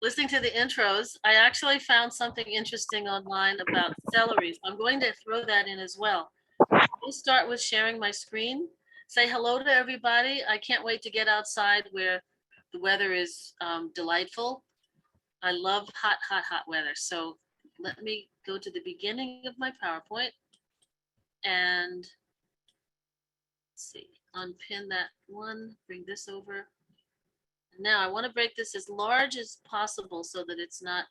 listening to the intros, I actually found something interesting online about celery. I'm going to throw that in as well. We'll start with sharing my screen. Say hello to everybody. I can't wait to get outside where the weather is delightful. I love hot, hot, hot weather. So let me go to the beginning of my PowerPoint and let's see, unpin that one, bring this over. Now I want to break this as large as possible so that it's not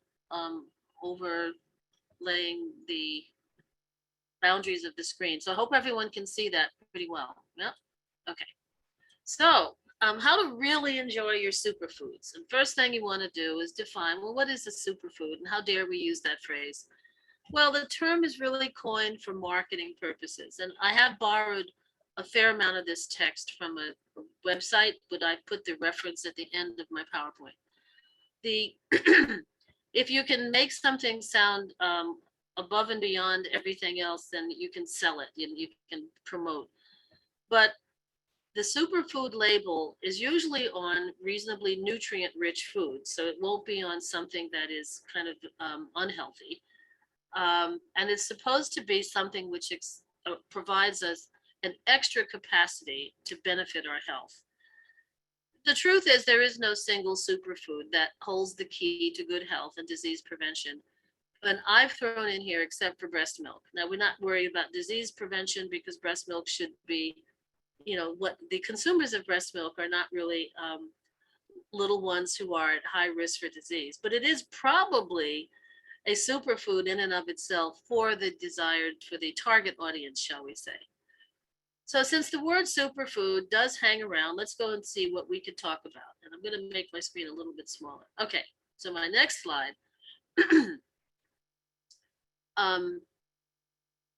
overlaying the boundaries of the screen. So I hope everyone can see that pretty well. Yep. Okay. So how to really enjoy your superfoods. And first thing you want to do is define, well, what is a superfood and how dare we use that phrase? Well, the term is really coined for marketing purposes. And I have borrowed a fair amount of this text from a website, but I put the reference at the end of my PowerPoint. The if you can make something sound above and beyond everything else, then you can sell it and you can promote. But the superfood label is usually on reasonably nutrient-rich food, so it won't be on something that is kind of unhealthy. And it's supposed to be something which provides us an extra capacity to benefit our health. The truth is there is no single superfood that holds the key to good health and disease prevention. And I've thrown in here except for breast milk. Now, we're not worried about disease prevention because breast milk should be, what the consumers of breast milk are not really little ones who are at high risk for disease, but it is probably a superfood in and of itself for the target audience, shall we say. So since the word superfood does hang around, let's go and see what we could talk about. And I'm going to make my screen a little bit smaller. Okay, so my next slide.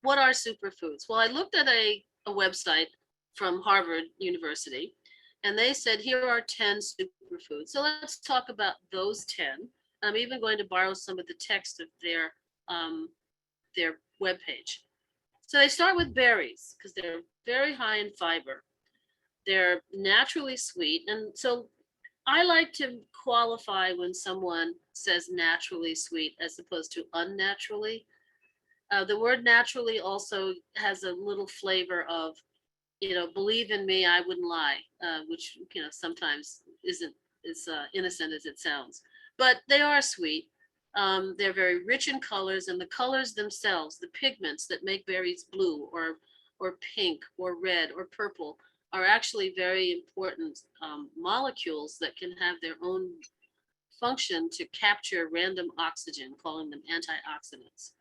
What are superfoods? Well, I looked at a website from Harvard University, and they said, here are 10 superfoods. So let's talk about those 10. I'm even going to borrow some of the text of their webpage. So they start with berries because they're very high in fiber. They're naturally sweet. And so I like to qualify when someone says naturally sweet as opposed to unnaturally. The word naturally also has a little flavor of, believe in me, I wouldn't lie, which, sometimes isn't as innocent as it sounds. But they are sweet. They're very rich in colors, and the colors themselves, the pigments that make berries blue or pink or red or purple, are actually very important molecules that can have their own function to capture random oxygen, calling them antioxidants.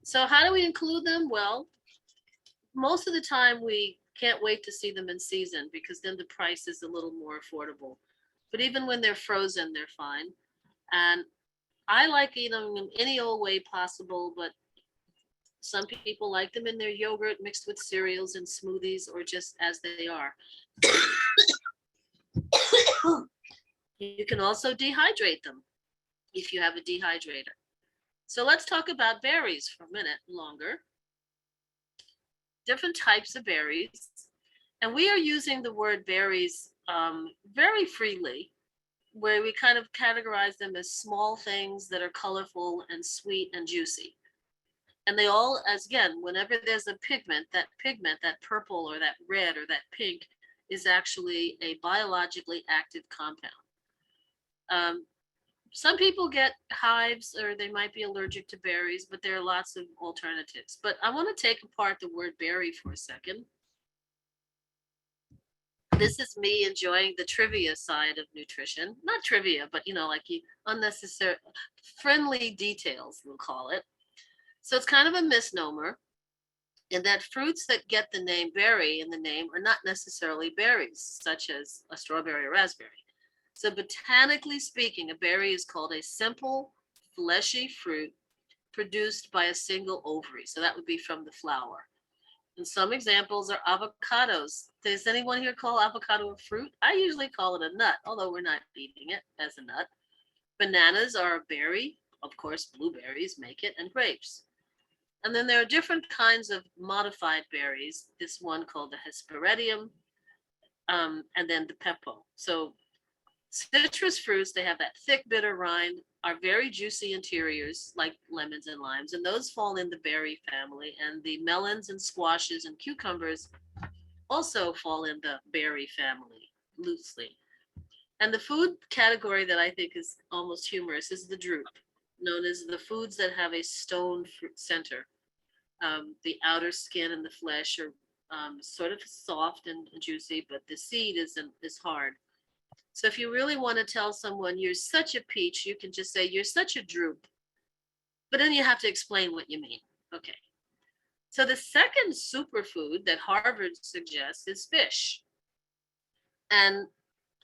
So how do we include them? Well, most of the time we can't wait to see them in season because then the price is a little more affordable. But even when they're frozen, they're fine. And I like eating them any old way possible, but some people like them in their yogurt mixed with cereals and smoothies or just as they are. You can also dehydrate them if you have a dehydrator. So let's talk about berries for a minute longer. Different types of berries. And we are using the word berries very freely, where we kind of categorize them as small things that are colorful and sweet and juicy. And they all, as again, whenever there's a pigment, that purple or that red or that pink is actually a biologically active compound. Some people get hives or they might be allergic to berries, but there are lots of alternatives. But I want to take apart the word berry for a second. This is me enjoying the trivia side of nutrition. Not trivia, but like unnecessary, friendly details, we'll call it. So it's kind of a misnomer in that fruits that get the name berry in the name are not necessarily berries, such as a strawberry or raspberry. So botanically speaking, a berry is called a simple, fleshy fruit produced by a single ovary. So that would be from the flower. And some examples are avocados. Does anyone here call avocado a fruit? I usually call it a nut, although we're not eating it as a nut. Bananas are a berry. Of course, blueberries make it, and grapes. And then there are different kinds of modified berries. This one called the Hesperidum, and then the pepo. So Citrus fruits, they have that thick, bitter rind, are very juicy interiors, like lemons and limes, and those fall in the berry family. And the melons and squashes and cucumbers also fall in the berry family loosely. And the food category that I think is almost humorous is the drupe, known as the foods that have a stone fruit center. The outer skin and the flesh are sort of soft and juicy, but the seed is hard. So if you really want to tell someone you're such a peach, you can just say you're such a drupe, but then you have to explain what you mean. Okay. So the second superfood that Harvard suggests is fish. And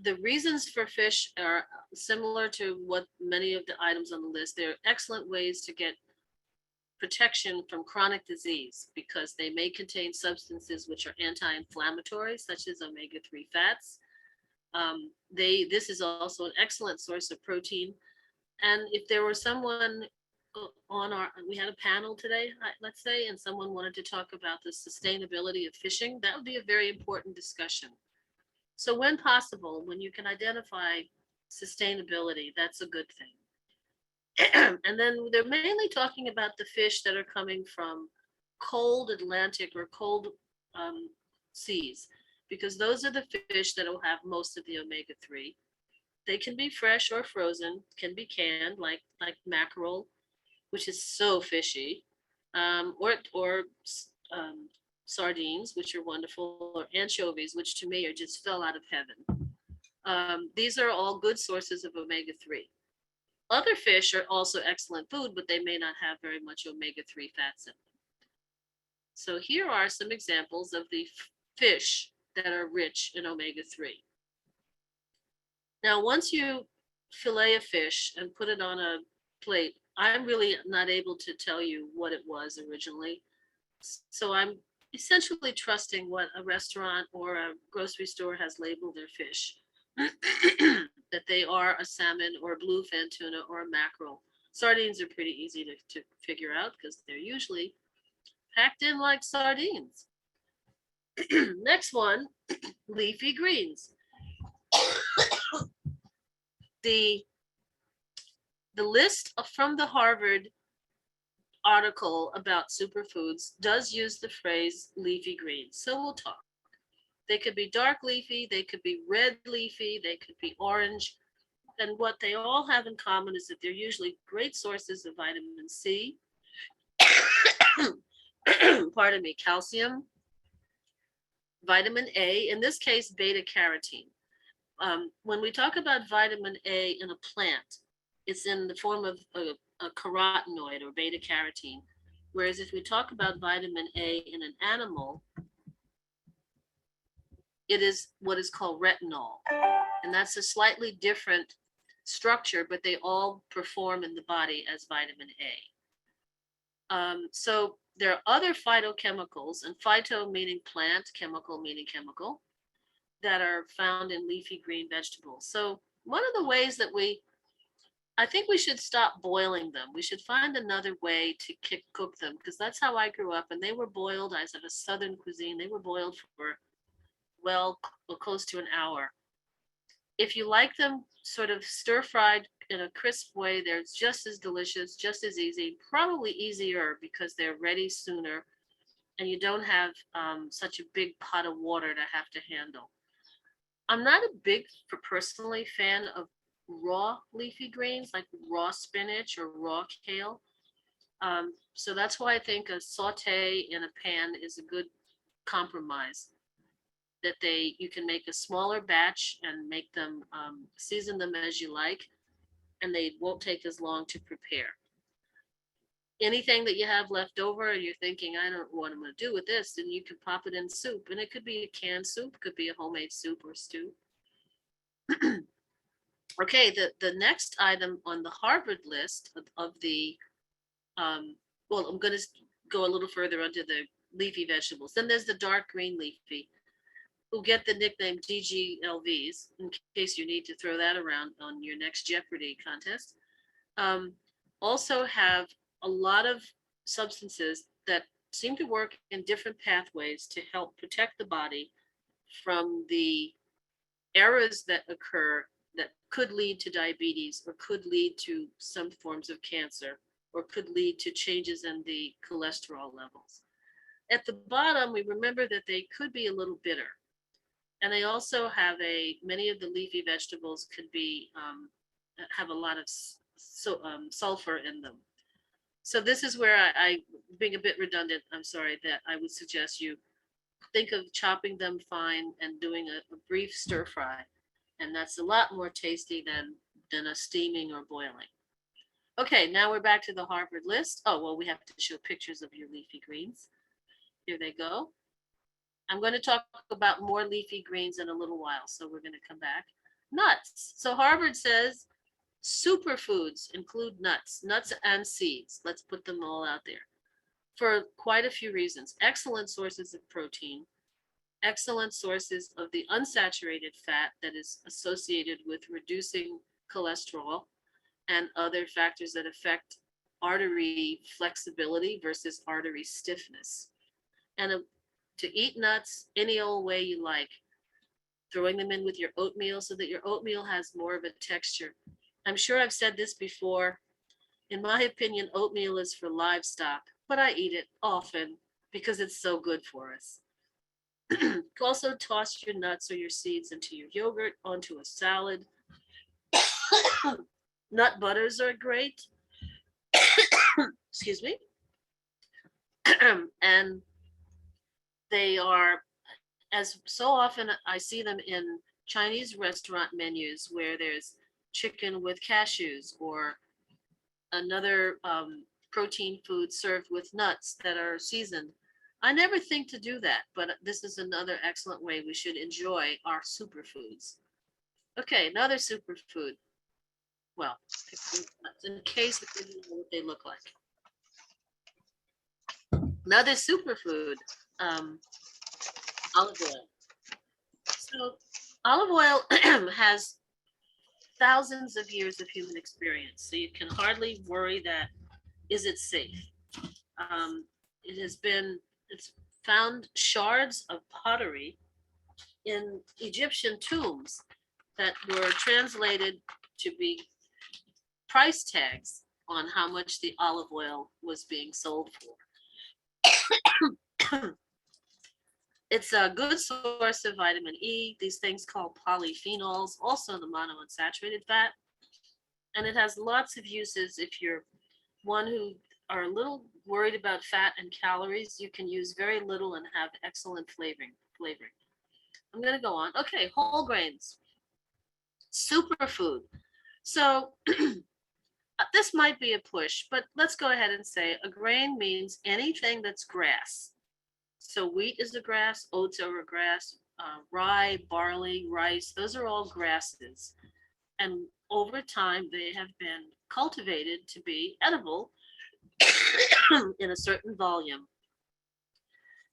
the reasons for fish are similar to what many of the items on the list. They're excellent ways to get protection from chronic disease because they may contain substances which are anti-inflammatory, such as omega-3 fats. This is also an excellent source of protein. And if there were someone we had a panel today, let's say, and someone wanted to talk about the sustainability of fishing, that would be a very important discussion. So when possible, when you can identify sustainability, that's a good thing. And then they're mainly talking about the fish that are coming from cold Atlantic or cold seas, because those are the fish that will have most of the omega-3. They can be fresh or frozen, can be canned, like mackerel, which is so fishy, or sardines, which are wonderful, or anchovies, which to me are just fell out of heaven. These are all good sources of omega-3. Other fish are also excellent food, but they may not have very much omega-3 fats in them. So here are some examples of the fish that are rich in omega-3. Now, once you fillet a fish and put it on a plate, I'm really not able to tell you what it was originally. So I'm essentially trusting what a restaurant or a grocery store has labeled their fish. That they are a salmon or a bluefin tuna or a mackerel. Sardines are pretty easy to figure out because they're usually packed in like sardines. Next one, leafy greens. The list from the Harvard article about superfoods does use the phrase leafy greens. So we'll talk. They could be dark leafy, they could be red leafy, they could be orange. And what they all have in common is that they're usually great sources of vitamin C, pardon me, calcium, vitamin A, in this case, beta carotene. When we talk about vitamin A in a plant, it's in the form of a carotenoid or beta carotene. Whereas if we talk about vitamin A in an animal, it is what is called retinol. And that's a slightly different structure, but they all perform in the body as vitamin A. So there are other phytochemicals, and phyto meaning plant, chemical meaning chemical, that are found in leafy green vegetables. So one of the ways that I think we should stop boiling them. We should find another way to cook them, because that's how I grew up. And they were boiled, I said, a Southern cuisine. They were boiled for, well, close to an hour. If you like them sort of stir fried in a crisp way, they're just as delicious, just as easy, probably easier because they're ready sooner and you don't have such a big pot of water to have to handle. I'm not a big, personally, fan of raw leafy greens like raw spinach or raw kale. So that's why I think a saute in a pan is a good compromise. That you can make a smaller batch and make them season them as you like, and they won't take as long to prepare. Anything that you have left over and you're thinking, I don't know what I'm going to do with this, then you can pop it in soup, and it could be a canned soup, could be a homemade soup or stew. Okay, the next item on the Harvard list of the well, I'm going to go a little further onto the leafy vegetables. Then there's the dark green leafy, who get the nickname DGLVs, in case you need to throw that around on your next Jeopardy contest. Also have a lot of substances that seem to work in different pathways to help protect the body from the errors that occur that could lead to diabetes or could lead to some forms of cancer or could lead to changes in the cholesterol levels. At the bottom, we remember that they could be a little bitter. And they also have many of the leafy vegetables could be, have a lot of sulfur in them. So this is where being a bit redundant, I'm sorry, that I would suggest you think of chopping them fine and doing a brief stir fry. And that's a lot more tasty than a steaming or boiling. Okay, now we're back to the Harvard list. Oh, well, we have to show pictures of your leafy greens. Here they go. I'm going to talk about more leafy greens in a little while, so we're going to come back. Nuts. So Harvard says superfoods include nuts and seeds. Let's put them all out there for quite a few reasons. Excellent sources of protein, excellent sources of the unsaturated fat that is associated with reducing cholesterol and other factors that affect artery flexibility versus artery stiffness. And to eat nuts any old way you like, throwing them in with your oatmeal so that your oatmeal has more of a texture. I'm sure I've said this before. In my opinion, oatmeal is for livestock, but I eat it often because it's so good for us. Also toss your nuts or your seeds into your yogurt, onto a salad. Nut butters are great. Excuse me. And they are, as so often I see them in Chinese restaurant menus where there's chicken with cashews or another protein food served with nuts that are seasoned. I never think to do that, but this is another excellent way we should enjoy our superfoods. Okay, another superfood. Well, in case we didn't know what they look like. Another superfood, um, olive oil. So olive oil has thousands of years of human experience, so you can hardly worry that, is it safe? It's found shards of pottery in Egyptian tombs that were translated to be price tags on how much the olive oil was being sold for. It's a good source of vitamin E, these things called polyphenols, also the monounsaturated fat. And it has lots of uses. If you're one who are a little worried about fat and calories, you can use very little and have excellent flavoring. I'm going to go on. Okay, whole grains, superfood. So this might be a push, but let's go ahead and say a grain means anything that's grass. So wheat is a grass, oats are a grass, rye, barley, rice, those are all grasses. And over time, they have been cultivated to be edible in a certain volume.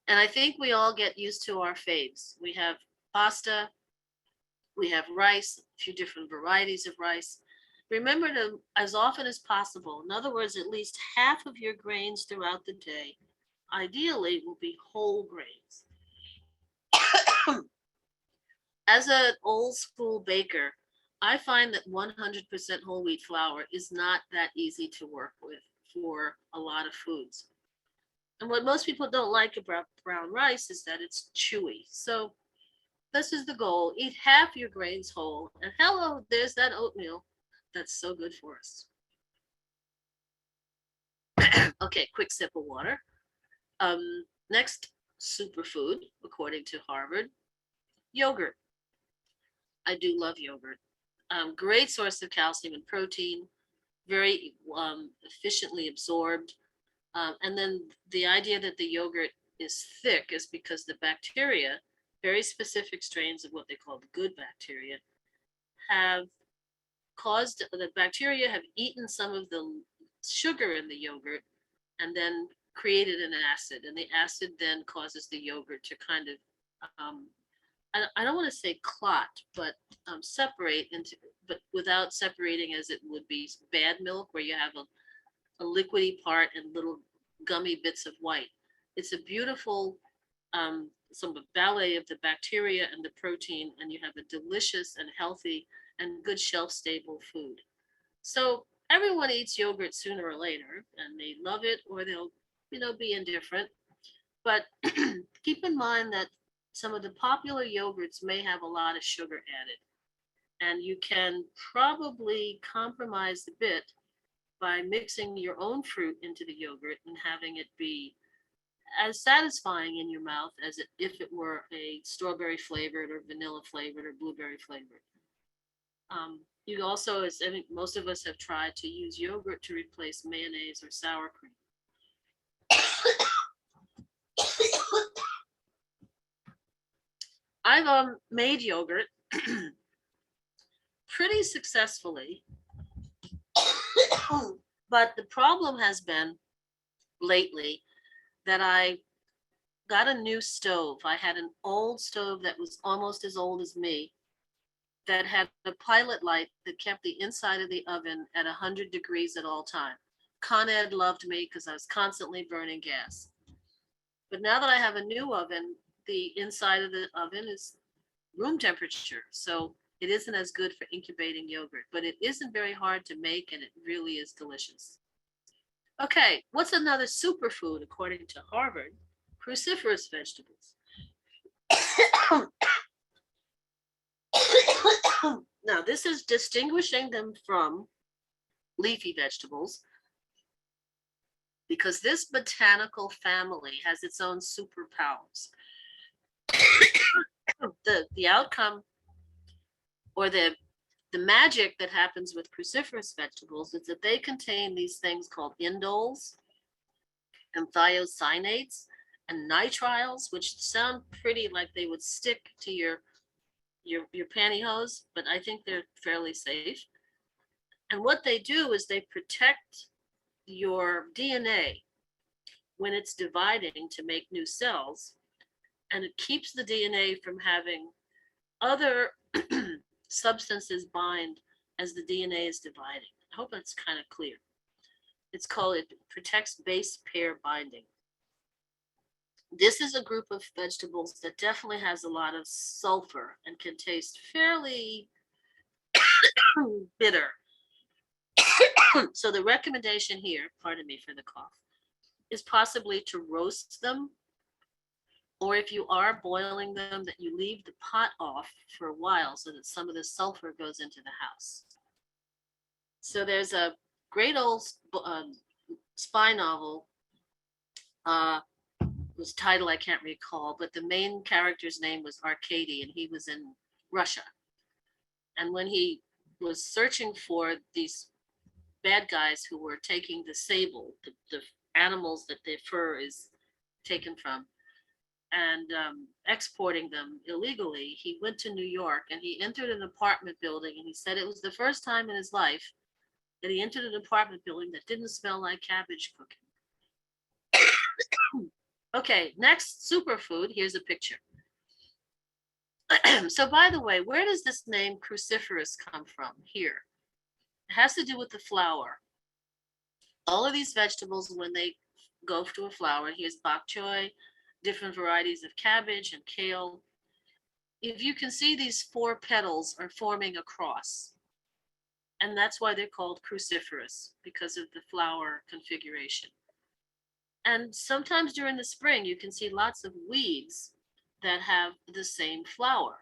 And I think we all get used to our faves. We have pasta, we have rice, a few different varieties of rice. Remember to, as often as possible, in other words, at least half of your grains throughout the day, ideally will be whole grains. As an old school baker, I find that 100% whole wheat flour is not that easy to work with for a lot of foods. And what most people don't like about brown rice is that it's chewy. So this is the goal. Eat half your grains whole. And hello, there's that oatmeal that's so good for us. Okay, quick sip of water. Next superfood, according to Harvard, yogurt. I do love yogurt. Great source of calcium and protein, very efficiently absorbed. And then the idea that the yogurt is thick is because the bacteria, very specific strains of what they call the good bacteria, have caused, the bacteria have eaten some of the sugar in the yogurt and then created an acid. And the acid then causes the yogurt to kind of, I don't want to say clot, but separate into, but without separating as it would be bad milk, where you have a liquidy part and little gummy bits of white. It's a beautiful some ballet of the bacteria and the protein, and you have a delicious and healthy and good shelf-stable food. So everyone eats yogurt sooner or later, and they love it or they'll, be indifferent. But keep in mind that some of the popular yogurts may have a lot of sugar added, and you can probably compromise a bit by mixing your own fruit into the yogurt and having it be as satisfying in your mouth as if it were a strawberry flavored or vanilla flavored or blueberry flavored. You also, as I think most of us have tried to use yogurt to replace mayonnaise or sour cream. I've made yogurt pretty successfully, but the problem has been lately that I got a new stove. I had an old stove that was almost as old as me that had a pilot light that kept the inside of the oven at 100 degrees at all time. Con Ed loved me because I was constantly burning gas. But now that I have a new oven, the inside of the oven is room temperature. So it isn't as good for incubating yogurt, but it isn't very hard to make and it really is delicious. Okay, what's another superfood according to Harvard? Cruciferous vegetables. Now, this is distinguishing them from leafy vegetables because this botanical family has its own superpowers. The outcome or the magic that happens with cruciferous vegetables is that they contain these things called indoles and thiocinates and nitriles, which sound pretty like they would stick to your pantyhose, but I think they're fairly safe. And what they do is they protect your DNA when it's dividing to make new cells, and it keeps the DNA from having other substances bind as the DNA is dividing. I hope that's kind of clear. It protects base pair binding. This is a group of vegetables that definitely has a lot of sulfur and can taste fairly bitter. So the recommendation here, pardon me for the cough, is possibly to roast them, or if you are boiling them, that you leave the pot off for a while so that some of the sulfur goes into the house. So there's a great old spy novel, whose title I can't recall, but the main character's name was Arkady, and he was in Russia. And when he was searching for these bad guys who were taking the sable, the animals that their fur is taken from, and exporting them illegally, he went to New York and he entered an apartment building, and he said it was the first time in his life that he entered an apartment building that didn't smell like cabbage cooking. Okay, next superfood, here's a picture. So by the way, where does this name cruciferous come from? Here. It has to do with the flower. All of these vegetables, when they go to a flower, here's bok choy, different varieties of cabbage and kale. If you can see, these 4 petals are forming a cross. And that's why they're called cruciferous, because of the flower configuration. And sometimes during the spring, you can see lots of weeds that have the same flower,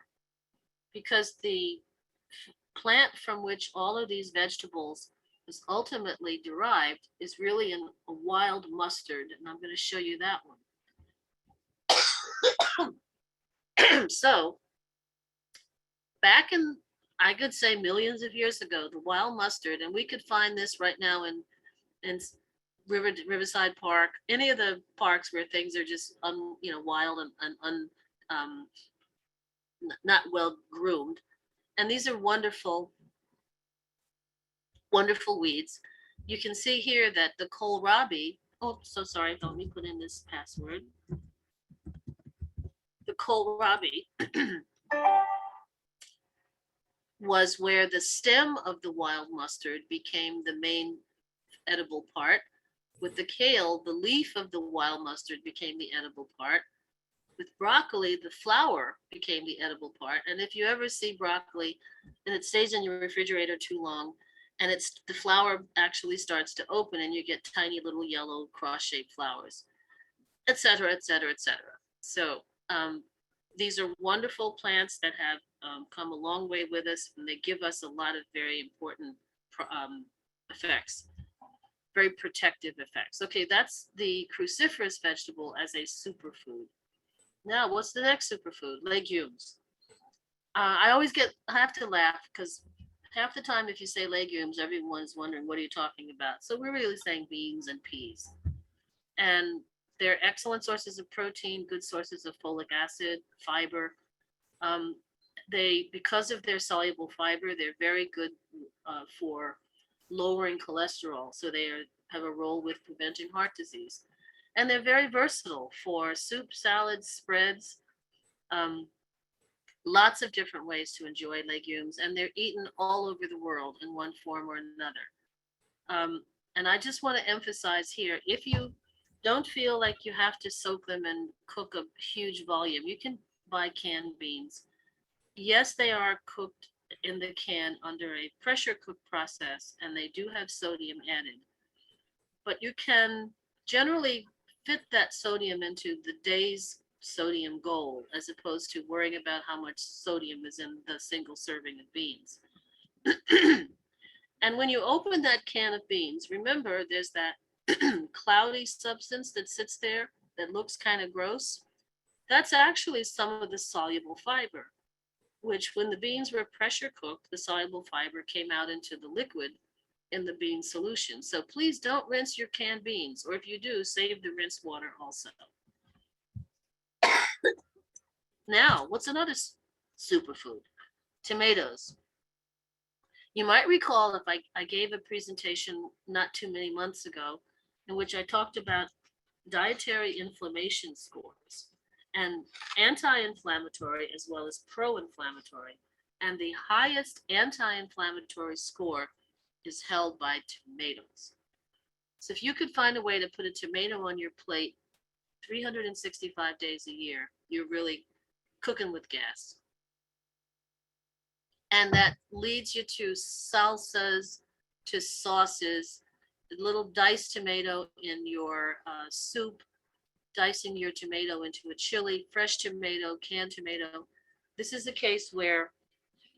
because the plant from which all of these vegetables is ultimately derived is really a wild mustard. And I'm going to show you that one. So back in, I could say millions of years ago, the wild mustard, and we could find this right now in Riverside Park, any of the parks where things are just wild and not well groomed. And these are wonderful, wonderful weeds. You can see here that the kohlrabi, oh, so sorry, let me put in this password. The kohlrabi was where the stem of the wild mustard became the main edible part. With the kale, the leaf of the wild mustard became the edible part. With broccoli, the flower became the edible part. And if you ever see broccoli and it stays in your refrigerator too long, and it's the flower actually starts to open and you get tiny little yellow cross-shaped flowers, et cetera, et cetera, et cetera. So these are wonderful plants that have come a long way with us, and they give us a lot of very important effects, very protective effects. Okay, that's the cruciferous vegetable as a superfood. Now, what's the next superfood? Legumes. I have to laugh because half the time if you say legumes, everyone's wondering, what are you talking about? So we're really saying beans and peas. And they're excellent sources of protein, good sources of folic acid, fiber. Um, because of their soluble fiber, they're very good for lowering cholesterol. So have a role with preventing heart disease. And they're very versatile for soup, salads, spreads, um, lots of different ways to enjoy legumes. And they're eaten all over the world in one form or another. And I just want to emphasize here, if you don't feel like you have to soak them and cook a huge volume, you can buy canned beans. Yes, they are cooked in the can under a pressure cook process, and they do have sodium added. But you can generally fit that sodium into the day's sodium goal, as opposed to worrying about how much sodium is in the single serving of beans. And when you open that can of beans, remember there's that cloudy substance that sits there that looks kind of gross. That's actually some of the soluble fiber, which when the beans were pressure cooked, the soluble fiber came out into the liquid in the bean solution. So please don't rinse your canned beans, or if you do, save the rinse water also. Now, what's another superfood? Tomatoes. You might recall if I gave a presentation not too many months ago in which I talked about dietary inflammation scores and anti-inflammatory as well as pro-inflammatory. And the highest anti-inflammatory score is held by tomatoes. So if you could find a way to put a tomato on your plate 365 days a year, you're really cooking with gas. And that leads you to salsas, to sauces, a little diced tomato in your soup, dicing your tomato into a chili, fresh tomato, canned tomato. This is a case where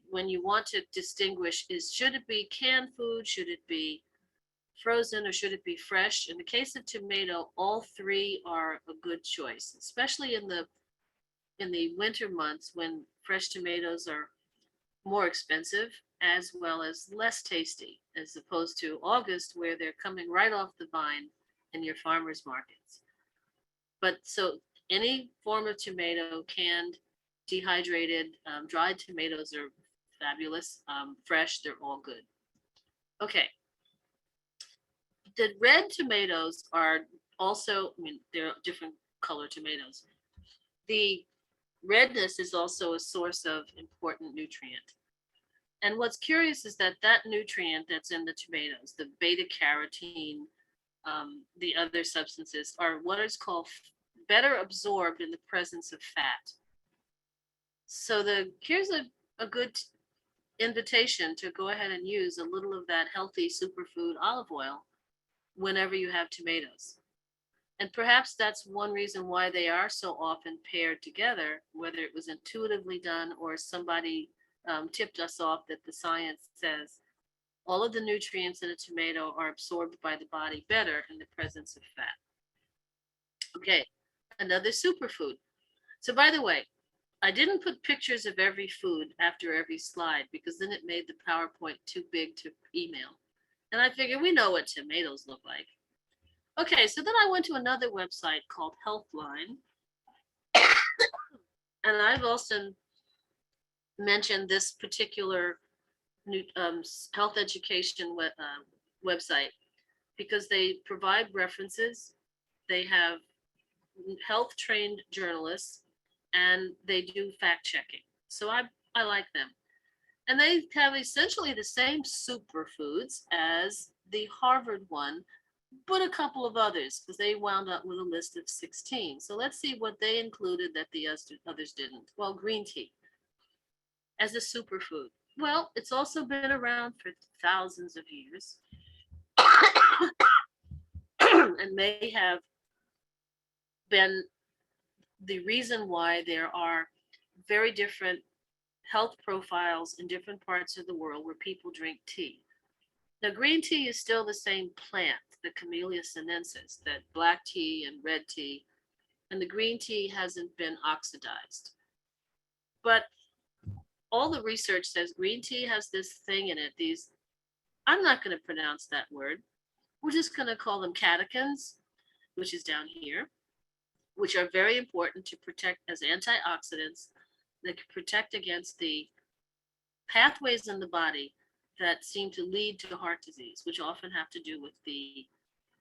when you want to distinguish should it be canned food, should it be frozen, or should it be fresh? In the case of tomato, all three are a good choice, especially in the winter months when fresh tomatoes are more expensive as well as less tasty, as opposed to August where they're coming right off the vine in your farmers markets. But so any form of tomato, canned, dehydrated, dried tomatoes are fabulous. Fresh, they're all good. Okay. The red tomatoes are also, they're different color tomatoes. The redness is also a source of important nutrient. And what's curious is that nutrient that's in the tomatoes, the beta carotene, the other substances, are what is called better absorbed in the presence of fat. So here's a good invitation to go ahead and use a little of that healthy superfood olive oil whenever you have tomatoes. And perhaps that's one reason why they are so often paired together, whether it was intuitively done or somebody tipped us off that the science says all of the nutrients in a tomato are absorbed by the body better in the presence of fat. Okay, another superfood. So by the way, I didn't put pictures of every food after every slide because then it made the PowerPoint too big to email. And I figured we know what tomatoes look like. Okay, so then I went to another website called Healthline. And I've also mentioned this particular health education website because they provide references. They have health trained journalists and they do fact checking. So I like them. And they have essentially the same superfoods as the Harvard one, but a couple of others, because they wound up with a list of 16. So let's see what they included that the others didn't. Well, green tea as a superfood. Well, it's also been around for thousands of years and may have been the reason why there are very different health profiles in different parts of the world where people drink tea. Now, green tea is still the same plant, the Camellia sinensis, that black tea and red tea, and the green tea hasn't been oxidized. But all the research says green tea has this thing in it, these, I'm not going to pronounce that word. We're just going to call them catechins, which is down here, which are very important to protect as antioxidants that can protect against the pathways in the body that seem to lead to heart disease, which often have to do with the,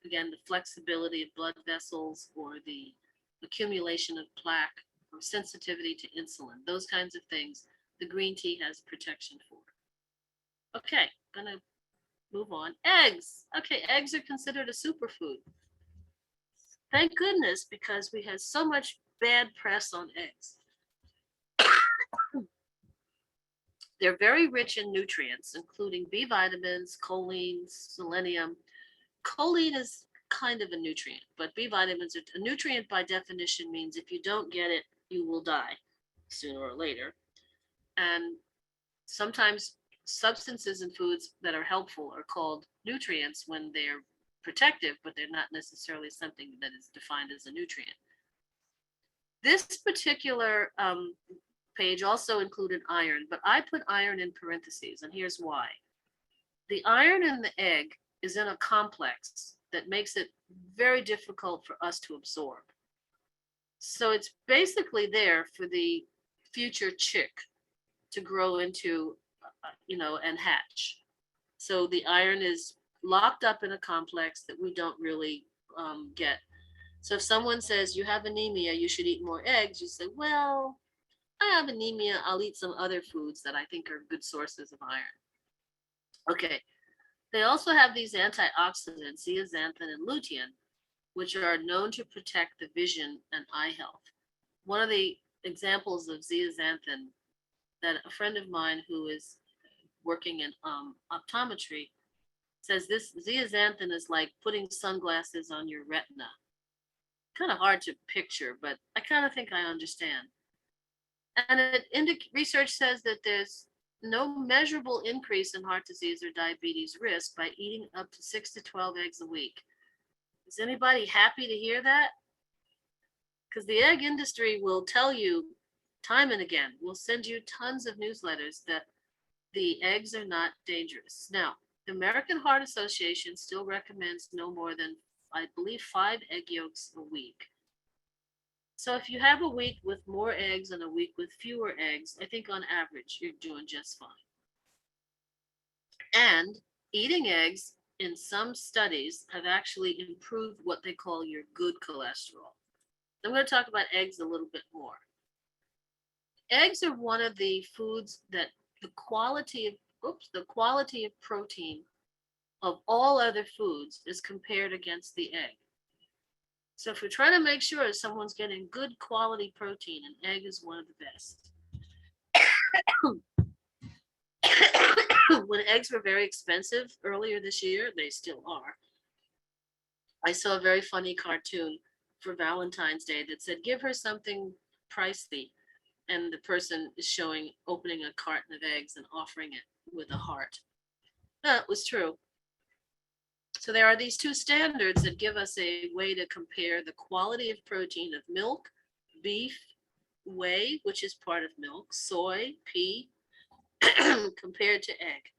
again, the flexibility of blood vessels or the accumulation of plaque or sensitivity to insulin, those kinds of things. The green tea has protection for. Okay, gonna move on. Eggs. Okay, eggs are considered a superfood. Thank goodness, because we had so much bad press on eggs. They're very rich in nutrients, including B vitamins, choline, selenium. Choline is kind of a nutrient, but B vitamins are a nutrient by definition means if you don't get it, you will die sooner or later. And sometimes substances in foods that are helpful are called nutrients when they're protective, but they're not necessarily something that is defined as a nutrient. This particular page also included iron, but I put iron in parentheses, and here's why. The iron in the egg is in a complex that makes it very difficult for us to absorb. So it's basically there for the future chick to grow into, and hatch. So the iron is locked up in a complex that we don't really get. So if someone says you have anemia, you should eat more eggs, you say, well, I have anemia, I'll eat some other foods that I think are good sources of iron. Okay, they also have these antioxidants, zeaxanthin and lutein, which are known to protect the vision and eye health. One of the examples of zeaxanthin that a friend of mine who is working in optometry says this zeaxanthin is like putting sunglasses on your retina. Kind of hard to picture, but I kind of think I understand. And research says that there's no measurable increase in heart disease or diabetes risk by eating up to 6 to 12 eggs a week. Is anybody happy to hear that? Because the egg industry will tell you time and again, we'll send you tons of newsletters that the eggs are not dangerous. Now, the American Heart Association still recommends no more than, I believe, 5 egg yolks a week. So if you have a week with more eggs and a week with fewer eggs, I think on average, you're doing just fine. And eating eggs in some studies have actually improved what they call your good cholesterol. I'm going to talk about eggs a little bit more. Eggs are one of the foods that the quality of protein of all other foods is compared against the egg. So if we're trying to make sure someone's getting good quality protein, an egg is one of the best. When eggs were very expensive earlier this year, they still are. I saw a very funny cartoon for Valentine's Day that said, give her something pricey. And the person is showing opening a carton of eggs and offering it with a heart. That was true. So there are these two standards that give us a way to compare the quality of protein of milk, beef, whey, which is part of milk, soy, pea, compared to egg.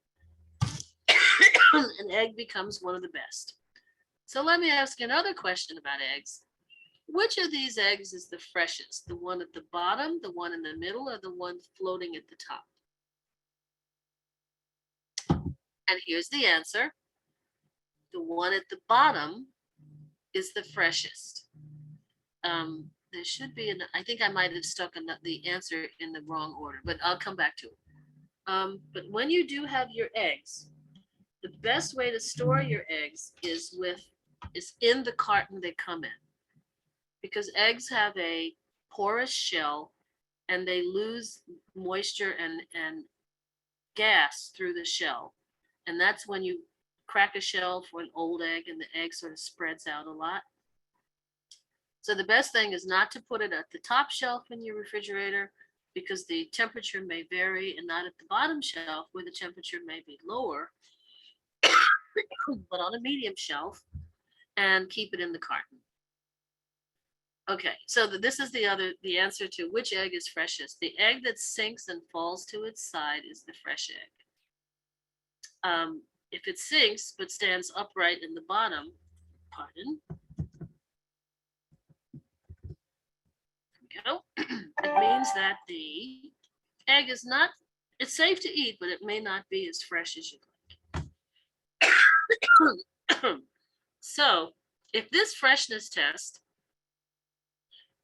An egg becomes one of the best. So let me ask you another question about eggs. Which of these eggs is the freshest? The one at the bottom, the one in the middle, or the one floating at the top? And here's the answer. The one at the bottom is the freshest. There should be, I think I might have stuck the answer in the wrong order, but I'll come back to it. But when you do have your eggs, the best way to store your eggs is with is in the carton they come in, because eggs have a porous shell and they lose moisture and gas through the shell. And that's when you crack a shell for an old egg and the egg sort of spreads out a lot. So the best thing is not to put it at the top shelf in your refrigerator, because the temperature may vary, and not at the bottom shelf where the temperature may be lower, but on a medium shelf, and keep it in the carton. Okay, so this is the answer to which egg is freshest. The egg that sinks and falls to its side is the fresh egg. If it sinks but stands upright in the bottom, pardon, go. It means that the egg is not, it's safe to eat, but it may not be as fresh as you'd like. So if this freshness test,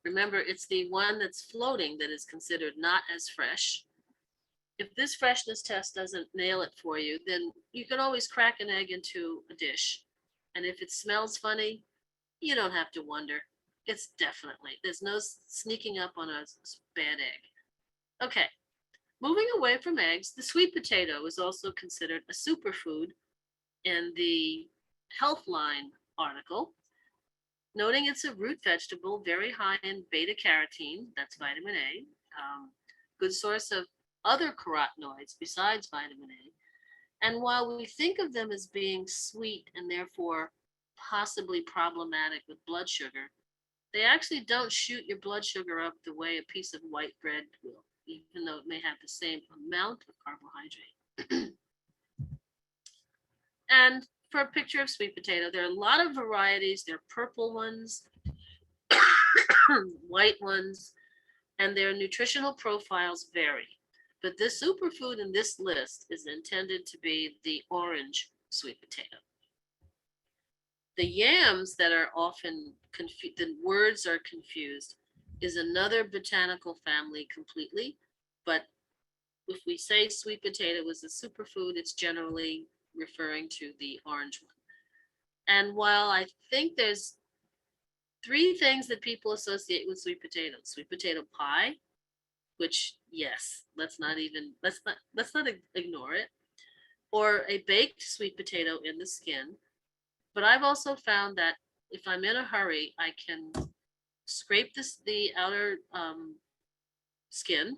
remember it's the one that's floating that is considered not as fresh. If this freshness test doesn't nail it for you, then you can always crack an egg into a dish. And if it smells funny, you don't have to wonder. It's definitely, there's no sneaking up on a bad egg. Okay, moving away from eggs, the sweet potato is also considered a superfood in the Healthline article, noting it's a root vegetable very high in beta carotene, that's vitamin A, good source of other carotenoids besides vitamin A. And while we think of them as being sweet and therefore possibly problematic with blood sugar, they actually don't shoot your blood sugar up the way a piece of white bread will, even though it may have the same amount of carbohydrate. And for a picture of sweet potato, there are a lot of varieties. There are purple ones, white ones, and their nutritional profiles vary. But this superfood in this list is intended to be the orange sweet potato. The yams that are often confused, the words are confused, is another botanical family completely. But if we say sweet potato is a superfood, it's generally referring to the orange one. And while I think there's 3 things that people associate with sweet potato pie, which yes, let's not ignore it, or a baked sweet potato in the skin. But I've also found that if I'm in a hurry, I can scrape the outer skin,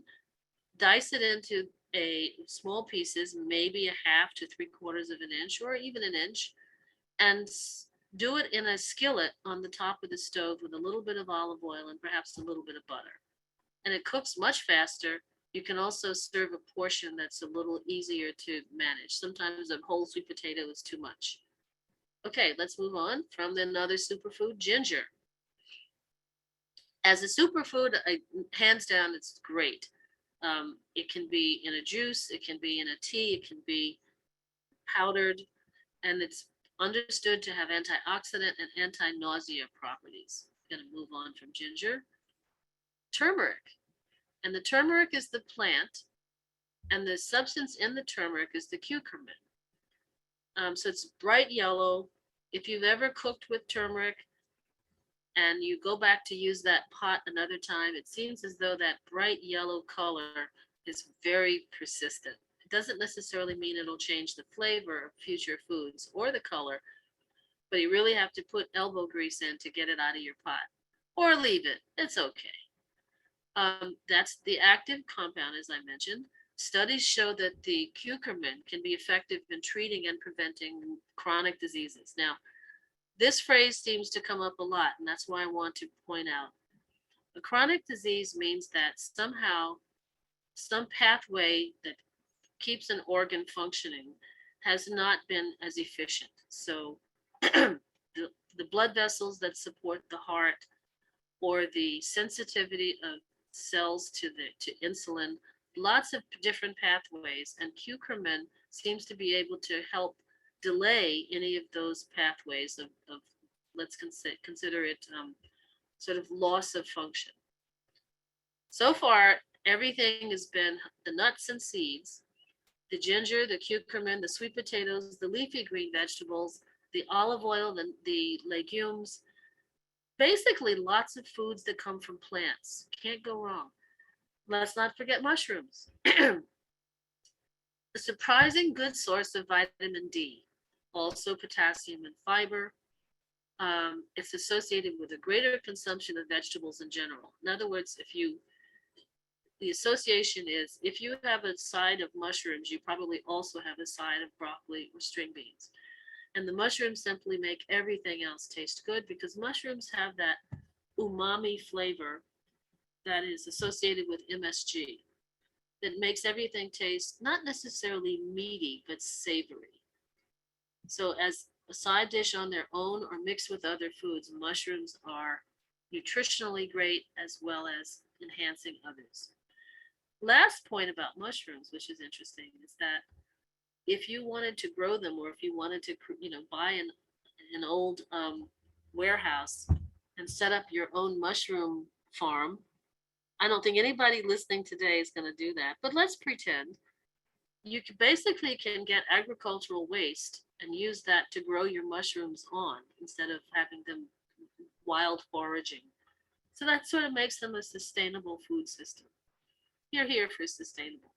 dice it into small pieces, maybe a half to 3/4 of an inch, or even an inch, and do it in a skillet on the top of the stove with a little bit of olive oil and perhaps a little bit of butter. And it cooks much faster. You can also serve a portion that's a little easier to manage. Sometimes a whole sweet potato is too much. Okay, let's move on from another superfood, ginger. As a superfood, hands down, it's great. It can be in a juice, it can be in a tea, it can be powdered, and it's understood to have antioxidant and anti-nausea properties. I'm going to move on from ginger. Turmeric. And the turmeric is the plant, and the substance in the turmeric is the curcumin. So it's bright yellow. If you've ever cooked with turmeric and you go back to use that pot another time, it seems as though that bright yellow color is very persistent. It doesn't necessarily mean it'll change the flavor of future foods or the color, but you really have to put elbow grease in to get it out of your pot, or leave it. It's okay. That's the active compound, as I mentioned. Studies show that the curcumin can be effective in treating and preventing chronic diseases. Now, this phrase seems to come up a lot, and that's why I want to point out. A chronic disease means that somehow some pathway that keeps an organ functioning has not been as efficient. So the blood vessels that support the heart, or the sensitivity of cells to insulin, lots of different pathways, and curcumin seems to be able to help delay any of those pathways of let's consider it sort of loss of function. So far, everything has been the nuts and seeds, the ginger, the curcumin, the sweet potatoes, the leafy green vegetables, the olive oil, the legumes, basically lots of foods that come from plants. Can't go wrong. Let's not forget mushrooms. A surprising good source of vitamin D, also potassium and fiber. It's associated with a greater consumption of vegetables in general. In other words, the association is if you have a side of mushrooms, you probably also have a side of broccoli or string beans. And the mushrooms simply make everything else taste good because mushrooms have that umami flavor that is associated with MSG that makes everything taste not necessarily meaty, but savory. So, as a side dish on their own or mixed with other foods, mushrooms are nutritionally great as well as enhancing others. Last point about mushrooms, which is interesting, is that if you wanted to grow them or if you wanted to, buy an old warehouse and set up your own mushroom farm, I don't think anybody listening today is going to do that. But let's pretend you basically can get agricultural waste and use that to grow your mushrooms on instead of having them wild foraging. So that sort of makes them a sustainable food system. You're here for sustainable.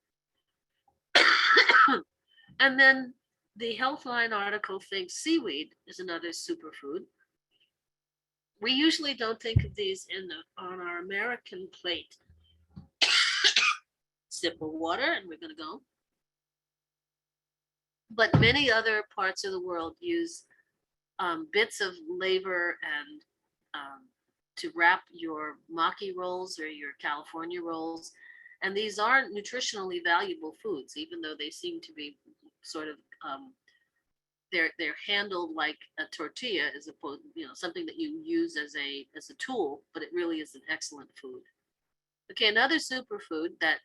And then the Healthline article thinks seaweed is another superfood. We usually don't think of these on our American plate. Sip of water, and we're going to go. But many other parts of the world use bits of labor and to wrap your maki rolls or your California rolls. And these aren't nutritionally valuable foods, even though they seem to be sort of they're handled like a tortilla as opposed, something that you use as a tool, but it really is an excellent food. Okay, another superfood that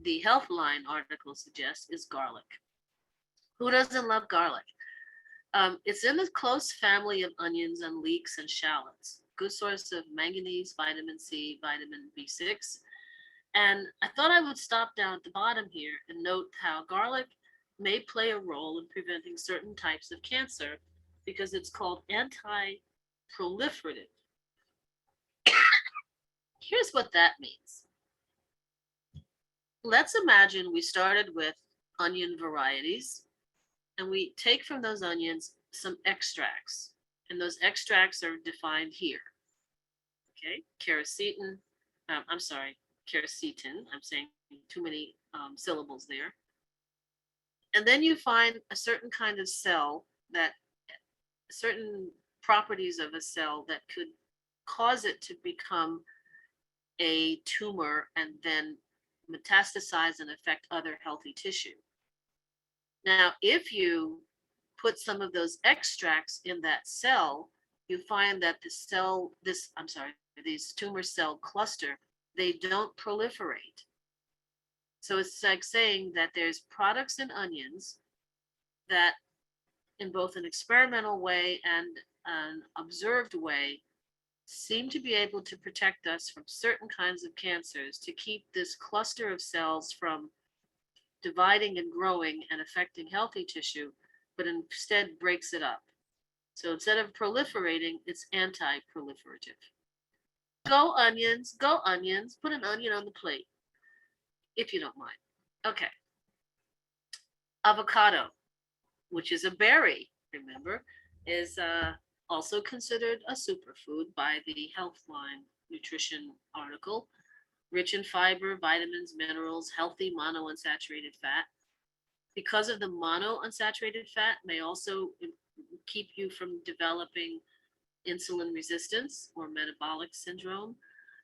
the Healthline article suggests is garlic. Who doesn't love garlic? It's in the close family of onions and leeks and shallots. Good source of manganese, vitamin C, vitamin B6. And I thought I would stop down at the bottom here and note how garlic may play a role in preventing certain types of cancer because it's called anti-proliferative. Here's what that means. Let's imagine we started with onion varieties and we take from those onions some extracts, and those extracts are defined here. Okay, quercetin, quercetin, I'm saying too many syllables there. And then you find a certain kind of cell that certain properties of a cell that could cause it to become a tumor and then metastasize and affect other healthy tissue. Now, if you put some of those extracts in that cell, you find that these tumor cell cluster, they don't proliferate. So it's like saying that there's products in onions that in both an experimental way and an observed way seem to be able to protect us from certain kinds of cancers to keep this cluster of cells from dividing and growing and affecting healthy tissue, but instead breaks it up. So instead of proliferating, it's anti-proliferative. Go onions, put an onion on the plate, if you don't mind. Okay. Avocado, which is a berry, remember, is also considered a superfood by the Healthline Nutrition article. Rich in fiber, vitamins, minerals, healthy monounsaturated fat. Because of the monounsaturated fat may also keep you from developing insulin resistance or metabolic syndrome,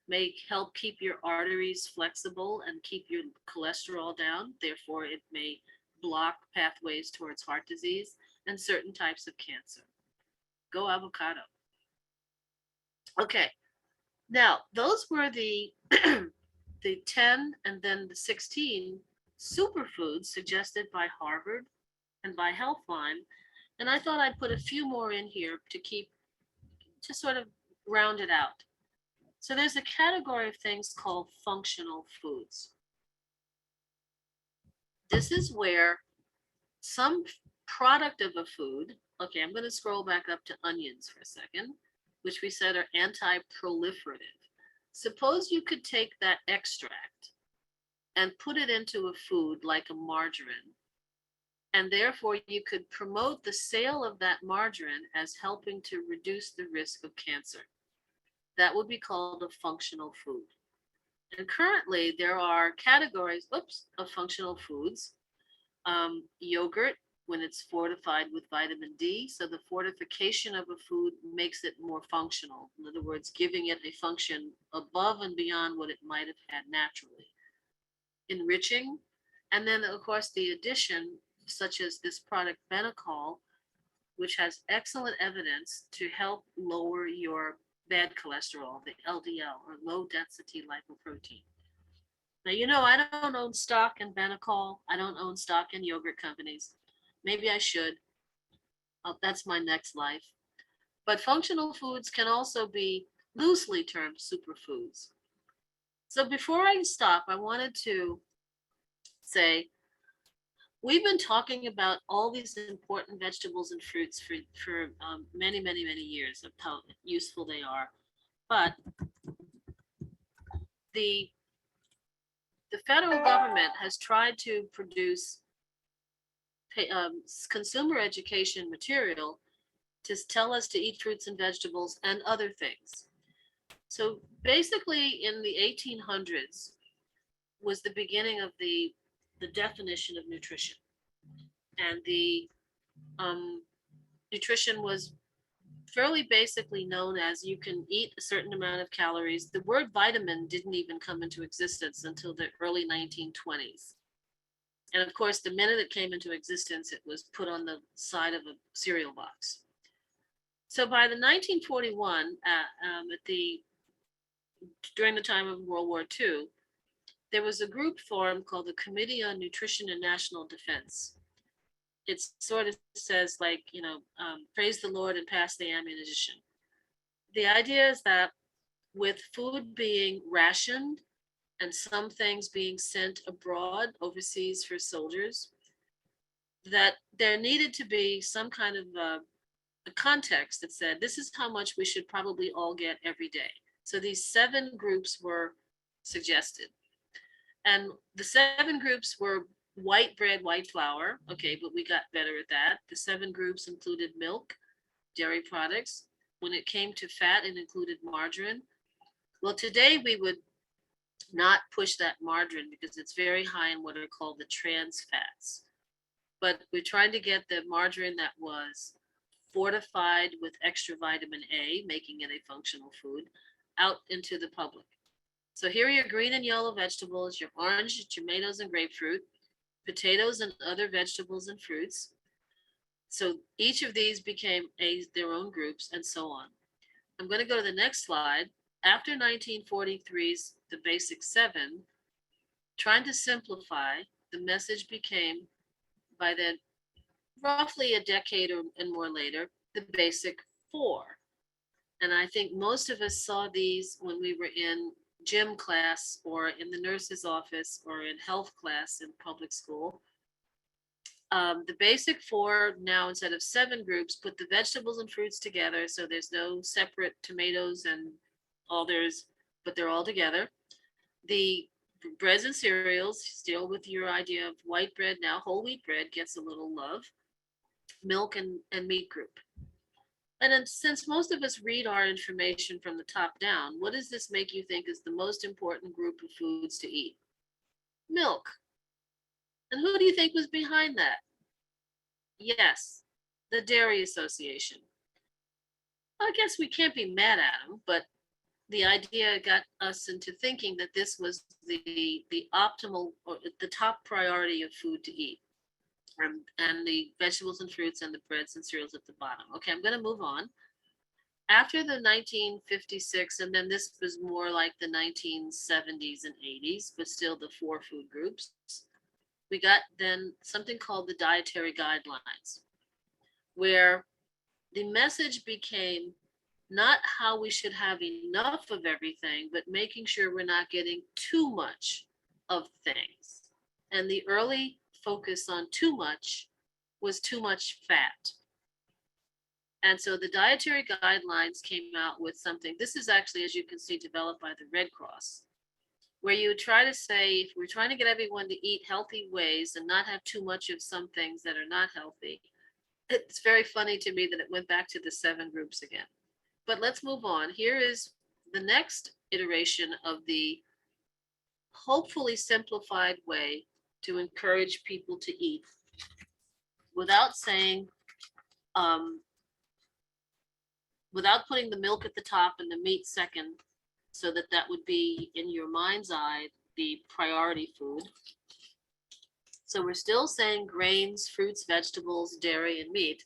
may help keep your arteries flexible and keep your cholesterol down. Therefore, it may block pathways towards heart disease and certain types of cancer. Go avocado. Okay, now those were the the 10 and then the 16 superfoods suggested by Harvard and by Healthline. And I thought I'd put a few more in here to sort of round it out. So there's a category of things called functional foods. This is where some product of a food. Okay, I'm going to scroll back up to onions for a second, which we said are anti-proliferative. Suppose you could take that extract and put it into a food like a margarine, and therefore you could promote the sale of that margarine as helping to reduce the risk of cancer. That would be called a functional food. And currently there are categories, of functional foods. Yogurt, when it's fortified with vitamin D. So the fortification of a food makes it more functional. In other words, giving it a function above and beyond what it might have had naturally. Enriching, and then of course the addition, such as this product Benecol, which has excellent evidence to help lower your bad cholesterol, the LDL, or low density lipoprotein. Now, I don't own stock in Benecol. I don't own stock in yogurt companies. Maybe I should. That's my next life. But functional foods can also be loosely termed superfoods. So before I stop, I wanted to say we've been talking about all these important vegetables and fruits for many, many, many years of how useful they are. But the federal government has tried to produce consumer education material to tell us to eat fruits and vegetables and other things. So basically in the 1800s was the beginning of the definition of nutrition. And the nutrition was fairly basically known as you can eat a certain amount of calories. The word vitamin didn't even come into existence until the early 1920s. And of course, the minute it came into existence, it was put on the side of a cereal box. So by the 1941, during the time of World War II, there was a group formed called the Committee on Nutrition and National Defense. It sort of says praise the Lord and pass the ammunition. The idea is that with food being rationed and some things being sent abroad overseas for soldiers, that there needed to be some kind of a context that said, this is how much we should probably all get every day. So these 7 groups were suggested. And the 7 groups were white bread, white flour. Okay, but we got better at that. The 7 groups included milk, dairy products. When it came to fat, it included margarine. Well, today we would not push that margarine because it's very high in what are called the trans fats. But we're trying to get the margarine that was fortified with extra vitamin A, making it a functional food, out into the public. So here are your green and yellow vegetables, your orange, tomatoes, and grapefruit, potatoes and other vegetables and fruits. So each of these became their own groups and so on. I'm going to go to the next slide. After 1943's The Basic 7, trying to simplify, the message became, by then roughly a decade and more later, the Basic 4. And I think most of us saw these when we were in gym class or in the nurse's office or in health class in public school. The Basic 4 now, instead of 7 groups, put the vegetables and fruits together. So there's no separate tomatoes and others, but they're all together. The breads and cereals, still with your idea of white bread, now whole wheat bread gets a little love. Milk and meat group. And then, since most of us read our information from the top down, what does this make you think is the most important group of foods to eat? Milk. And who do you think was behind that? Yes, the Dairy Association. I guess we can't be mad at them, but the idea got us into thinking that this was the optimal or the top priority of food to eat. And the vegetables and fruits and the breads and cereals at the bottom. Okay, I'm going to move on. After the 1956, and then this was more like the 1970s and 80s, but still the 4 food groups, we got then something called the Dietary Guidelines, where the message became not how we should have enough of everything, but making sure we're not getting too much of things. And the early focus on too much was too much fat. And so the dietary guidelines came out with something. This is actually, as you can see, developed by the Red Cross, where you try to say, if we're trying to get everyone to eat healthy ways and not have too much of some things that are not healthy. It's very funny to me that it went back to the 7 groups again. But let's move on. Here is the next iteration of the hopefully simplified way to encourage people to eat without saying, um, without putting the milk at the top and the meat second, so that that would be in your mind's eye the priority food. So we're still saying grains, fruits, vegetables, dairy, and meat.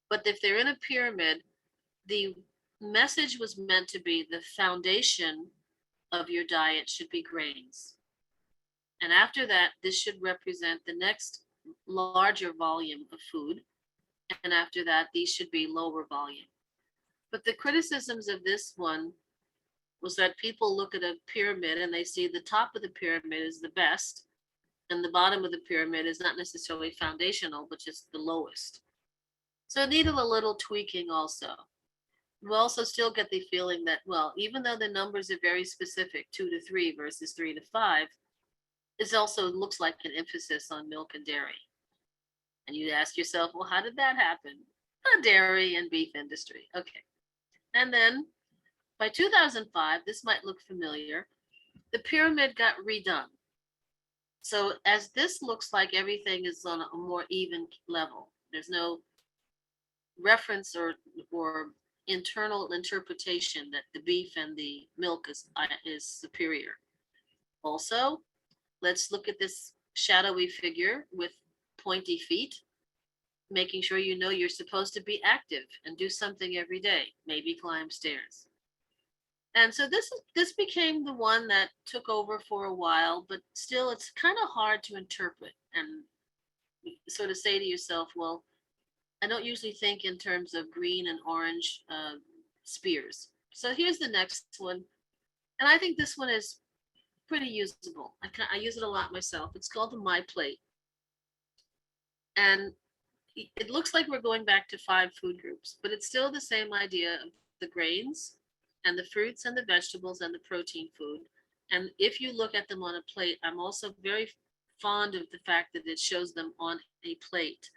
But if they're in a pyramid, the message was meant to be the foundation of your diet should be grains. And after that, this should represent the next larger volume of food. And after that, these should be lower volume. But the criticisms of this one was that people look at a pyramid and they see the top of the pyramid is the best, and the bottom of the pyramid is not necessarily foundational, but just the lowest. So it needed a little tweaking also. We also still get the feeling that, well, even though the numbers are very specific, 2 to 3 versus 3 to 5, it also looks like an emphasis on milk and dairy. And you ask yourself, well, how did that happen? The dairy and beef industry. Okay. And then by 2005, this might look familiar, the pyramid got redone. So as this looks like everything is on a more even level, there's no reference or internal interpretation that the beef and the milk is superior. Also, let's look at this shadowy figure with pointy feet, making sure you know you're supposed to be active and do something every day, maybe climb stairs. And so this became the one that took over for a while, but still it's kind of hard to interpret and sort of say to yourself, well, I don't usually think in terms of green and orange spears. So here's the next one. And I think this one is pretty usable. I use it a lot myself. It's called the My Plate. And it looks like we're going back to 5 food groups, but it's still the same idea of the grains and the fruits and the vegetables and the protein food. And if you look at them on a plate, I'm also very fond of the fact that it shows them on a plate,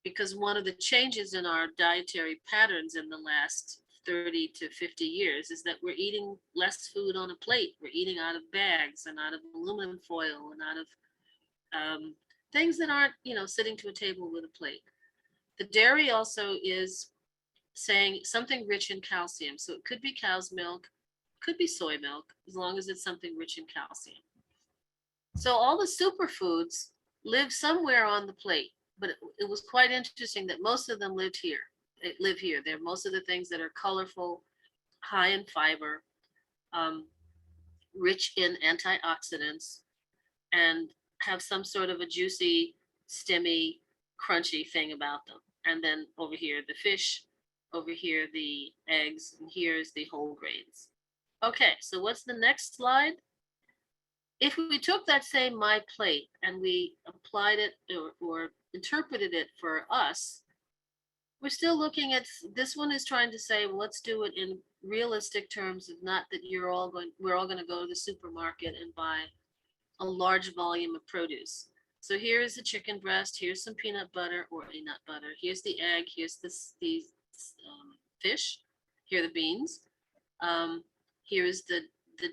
because one of the changes in our dietary patterns in the last 30 to 50 years is that we're eating less food on a plate. We're eating out of bags and out of aluminum foil and out of things that aren't, sitting to a table with a plate. The dairy also is saying something rich in calcium. So it could be cow's milk, could be soy milk, as long as it's something rich in calcium. So all the superfoods live somewhere on the plate, but it was quite interesting that most of them live here. They're most of the things that are colorful, high in fiber, rich in antioxidants, and have some sort of a juicy, stemmy, crunchy thing about them. And then over here, the fish, over here, the eggs, and here's the whole grains. Okay, so what's the next slide? If we took that same My Plate and we applied it or interpreted it for us, we're still looking at, this one is trying to say, well, let's do it in realistic terms of not that we're all going to go to the supermarket and buy a large volume of produce. So here is a chicken breast, here's some peanut butter or a nut butter, here's the egg, here's the fish, here are the beans, here is the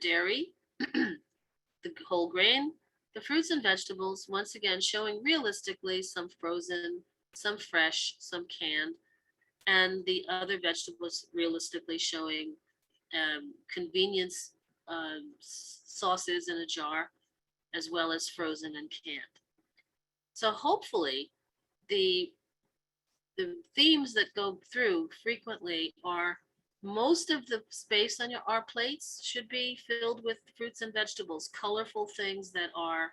dairy, the whole grain, the fruits and vegetables, once again showing realistically some frozen, some fresh, some canned, and the other vegetables realistically showing convenience sauces in a jar, as well as frozen and canned. So hopefully the themes that go through frequently are most of the space on our plates should be filled with fruits and vegetables, colorful things that are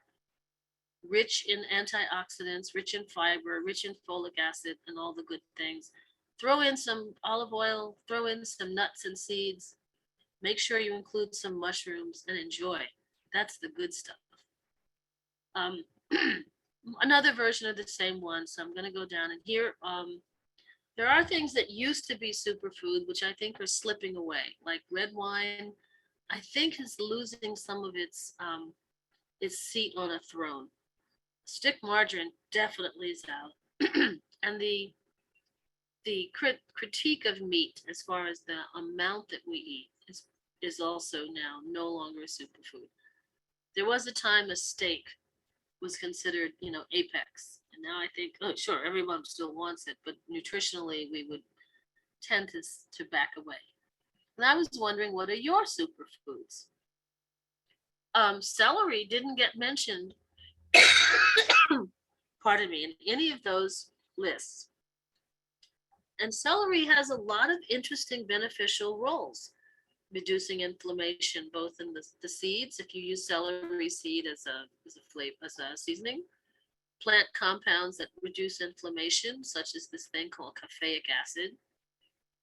rich in antioxidants, rich in fiber, rich in folic acid, and all the good things. Throw in some olive oil, throw in some nuts and seeds. Make sure you include some mushrooms and enjoy. That's the good stuff. another version of the same one. So I'm going to go down and here. There are things that used to be superfood, which I think are slipping away, like red wine. I think is losing some of its seat on a throne. Stick margarine definitely is out, and the critique of meat as far as the amount that we eat is also now no longer a superfood. There was a time a steak was considered, apex. And now I think, oh, sure, everyone still wants it, but nutritionally, we would tend to back away. And I was wondering, what are your superfoods? Celery didn't get mentioned, pardon me, in any of those lists. And celery has a lot of interesting beneficial roles, reducing inflammation, both in the seeds, if you use celery seed as a flavor, as a seasoning, plant compounds that reduce inflammation, such as this thing called caffeic acid.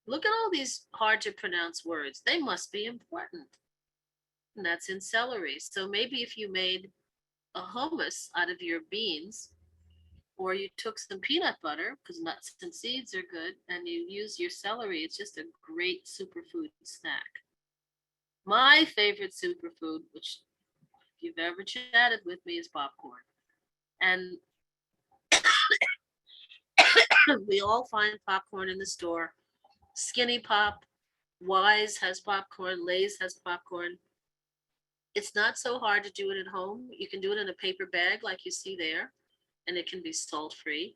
Look at all these hard to pronounce words. They must be important. And that's in celery. So maybe if you made a hummus out of your beans, or you took some peanut butter, because nuts and seeds are good, and you use your celery, it's just a great superfood snack. My favorite superfood, which if you've ever chatted with me, is popcorn. And we all find popcorn in the store. Skinny Pop, Wise has popcorn, Lay's has popcorn. It's not so hard to do it at home. You can do it in a paper bag like you see there, and it can be salt free.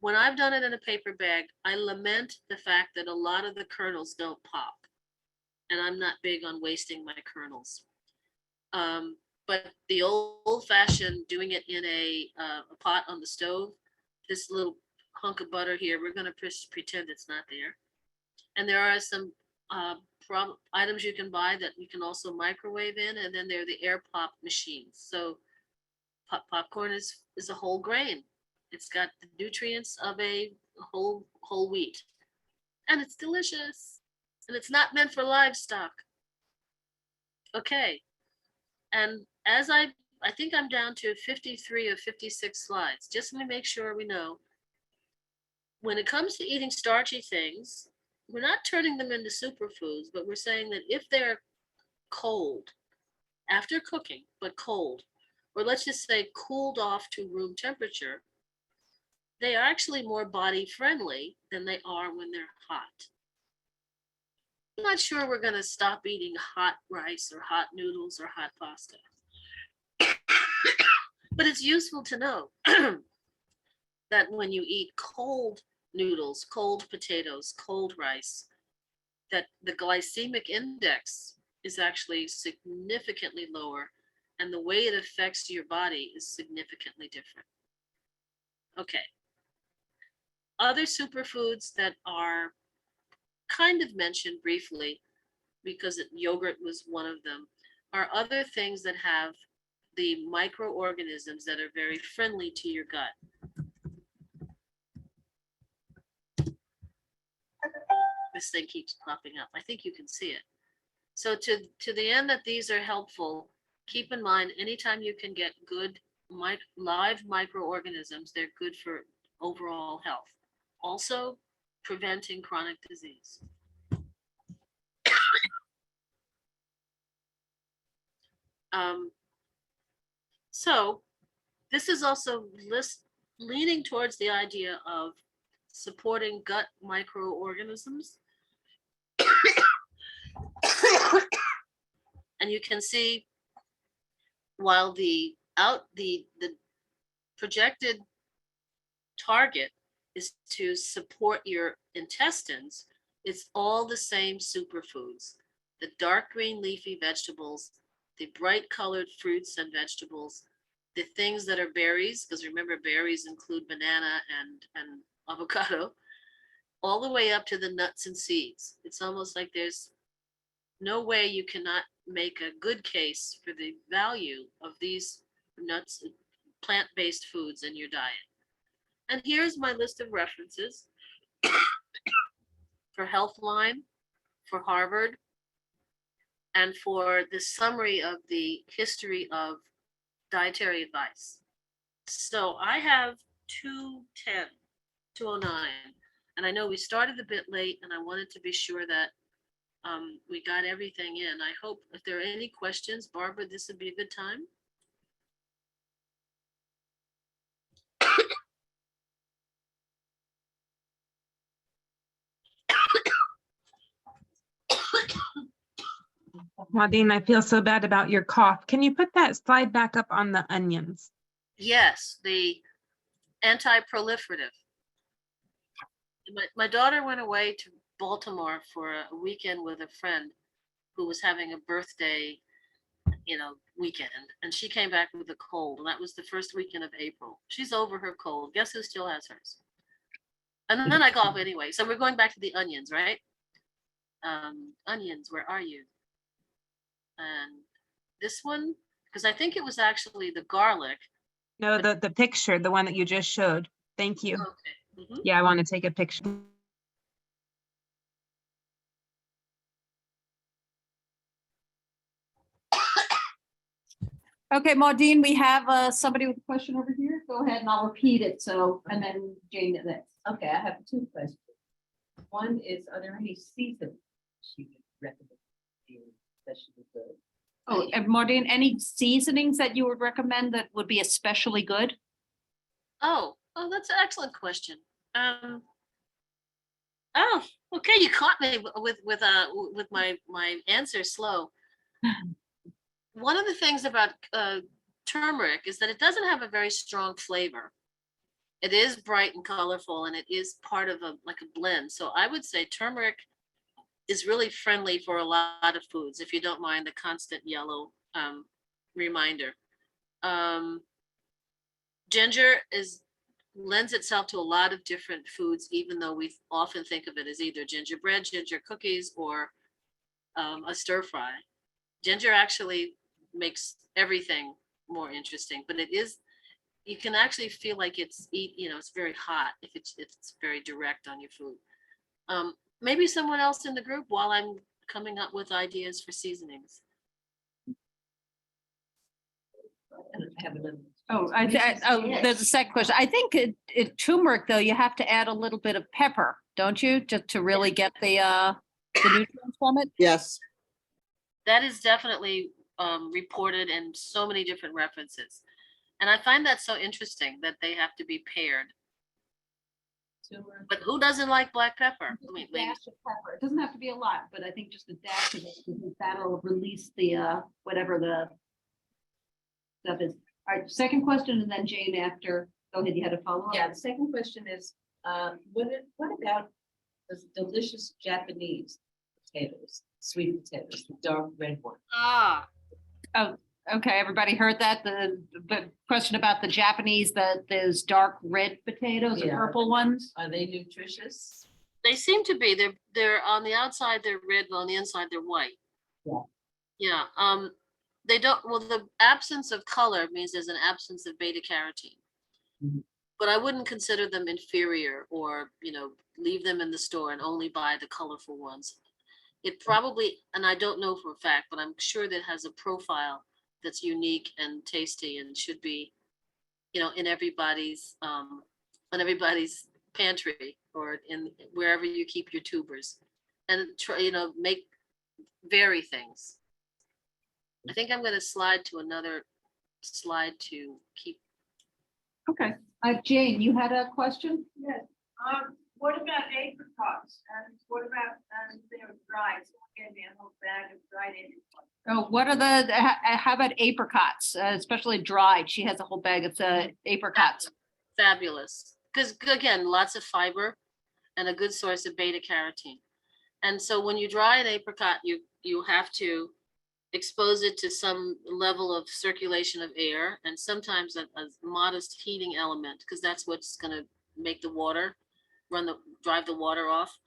When I've done it in a paper bag, I lament the fact that a lot of the kernels don't pop, and I'm not big on wasting my kernels. But the old fashioned doing it in a pot on the stove, this little hunk of butter here, we're going to pretend it's not there. And there are some items you can buy that you can also microwave in, and then there are the air pop machines. So popcorn is a whole grain. It's got the nutrients of a whole wheat, and it's delicious. And it's not meant for livestock. Okay, and as I think I'm down to 53 or 56 slides. Just to make sure we know, when it comes to eating starchy things, we're not turning them into superfoods, but we're saying that if they're cold, after cooking, but cold, or let's just say cooled off to room temperature, they are actually more body friendly than they are when they're hot. I'm not sure we're going to stop eating hot rice or hot noodles or hot pasta. But it's useful to know that when you eat cold noodles, cold potatoes, cold rice, that the glycemic index is actually significantly lower, and the way it affects your body is significantly different. Okay. Other superfoods that are kind of mentioned briefly, because yogurt was one of them, are other things that have the microorganisms that are very friendly to your gut. This thing keeps popping up. I think you can see it. So to the end that these are helpful, keep in mind, anytime you can get good live microorganisms, they're good for overall health. Also, preventing chronic disease. So this is also leaning towards the idea of supporting gut microorganisms. And you can see, while the projected target is to support your intestines, it's all the same superfoods. The dark green leafy vegetables, the bright colored fruits and vegetables, the things that are berries, because remember, berries include banana and avocado, all the way up to the nuts and seeds. It's almost like there's no way you cannot make a good case for the value of these nuts, plant-based foods in your diet. And here's my list of references for Healthline, for Harvard, and for the summary of the history of dietary advice. So I have 2:10, 2:09, and I know we started a bit late, and I wanted to be sure that we got everything in. I hope if there are any questions, Barbara, this would be a good time. Maudene, I feel so bad about your cough. Can you put that slide back up on the onions? Yes, the anti-proliferative. My daughter went away to Baltimore for a weekend with a friend who was having a birthday, weekend, and she came back with a cold, and that was the first weekend of April. She's over her cold. Guess who still has hers? And then I cough anyway. So we're going back to the onions, right? Onions, where are you? And this one, because I think it was actually the garlic. No, the picture, the one that you just showed. Thank you. Okay. Mhm. Yeah, I want to take a picture. Okay, Maudene, we have somebody with a question over here. Go ahead and I'll repeat it. So, and then Jane next. Okay, I have two questions. One is, are there any seasons you would recommend being especially good? Oh, and Maudene, any seasonings that you would recommend that would be especially good? Oh, that's an excellent question. Oh, okay, you caught me with my answer slow. One of the things about turmeric is that it doesn't have a very strong flavor. It is bright and colorful, and it is part of a blend. So I would say turmeric is really friendly for a lot of foods, if you don't mind the constant yellow reminder. Ginger lends itself to a lot of different foods, even though we often think of it as either gingerbread, ginger cookies, or a stir fry. Ginger actually makes everything more interesting, but you can actually feel like it's very hot if it's very direct on your food. Maybe someone else in the group while I'm coming up with ideas for seasonings. And I have another. Oh, Yes. there's a second question. I think turmeric though, you have to add a little bit of pepper, don't you? Just to really get the nutrients from it. Yes, That is definitely reported in so many different references. And I find that so interesting that they have to be paired. Turmeric. But who doesn't like black pepper? I mean, A dash of pepper. It doesn't have to be a lot, but I think just a dash of it, because that'll release the whatever the stuff is. All right, second question, and then Jane after. Go ahead, you had a follow-up? Yeah, the second question is, what about those delicious Japanese potatoes, sweet potatoes, the dark red one? Oh, okay, everybody heard that? The question about the Japanese, those dark red potatoes, the Yeah. purple ones? Are they nutritious? They seem to be. They're on the outside they're red, but on the inside they're white. Yeah. Yeah. They don't. Well, the absence of color means there's an absence of beta carotene. Mhm. But I wouldn't consider them inferior, or leave them in the store and only buy the colorful ones. It probably, and I don't know for a fact, but I'm sure that it has a profile that's unique and tasty and should be, in everybody's pantry, or in wherever you keep your tubers, and try, vary things. I think I'm going to slide to another slide to keep. Okay, Jane, you had a question? Yes, what about apricots, and what about, they're dried, so give me a whole bag of dried apricots. Oh, what are how about apricots, especially dried? She has a whole bag of apricots. Fabulous, because again, lots of fiber and a good source of beta carotene. And so when you dry an apricot, you have to expose it to some level of circulation of air, and sometimes a modest heating element, because that's what's going to make the water drive the water off.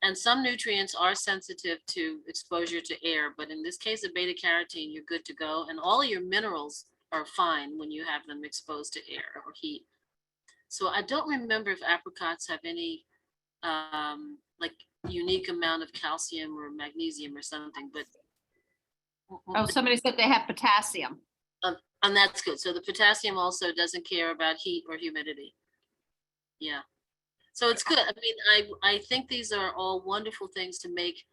And some nutrients are sensitive to exposure to air, but in this case of beta carotene, you're good to go. And all of your minerals are fine when you have them exposed to air or heat. So I don't remember if apricots have any unique amount of calcium or magnesium or something, but Oh, somebody said they have potassium. And that's good. So the potassium also doesn't care about heat or humidity. Yeah. So it's good. I mean, I think these are all wonderful things to make,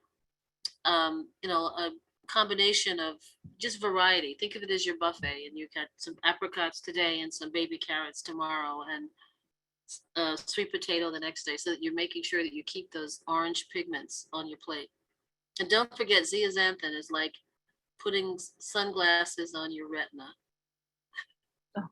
a combination of just variety. Think of it as your buffet, and you got some apricots today and some baby carrots tomorrow and sweet potato the next day, so that you're making sure that you keep those orange pigments on your plate. And don't forget, zeaxanthin is like putting sunglasses on your retina.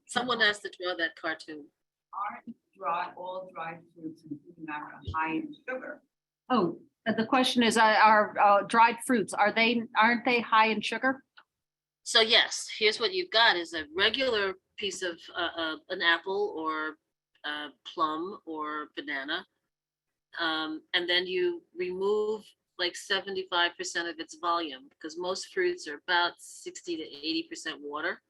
Someone has to draw that cartoon. Aren't all dried fruits, including avocado, high in sugar? Oh, the question is, are dried fruits, aren't they high in sugar? So yes, here's what you've got is a regular piece of an apple or plum or banana. And then you remove like 75% of its volume, because most fruits are about 60 to 80% water.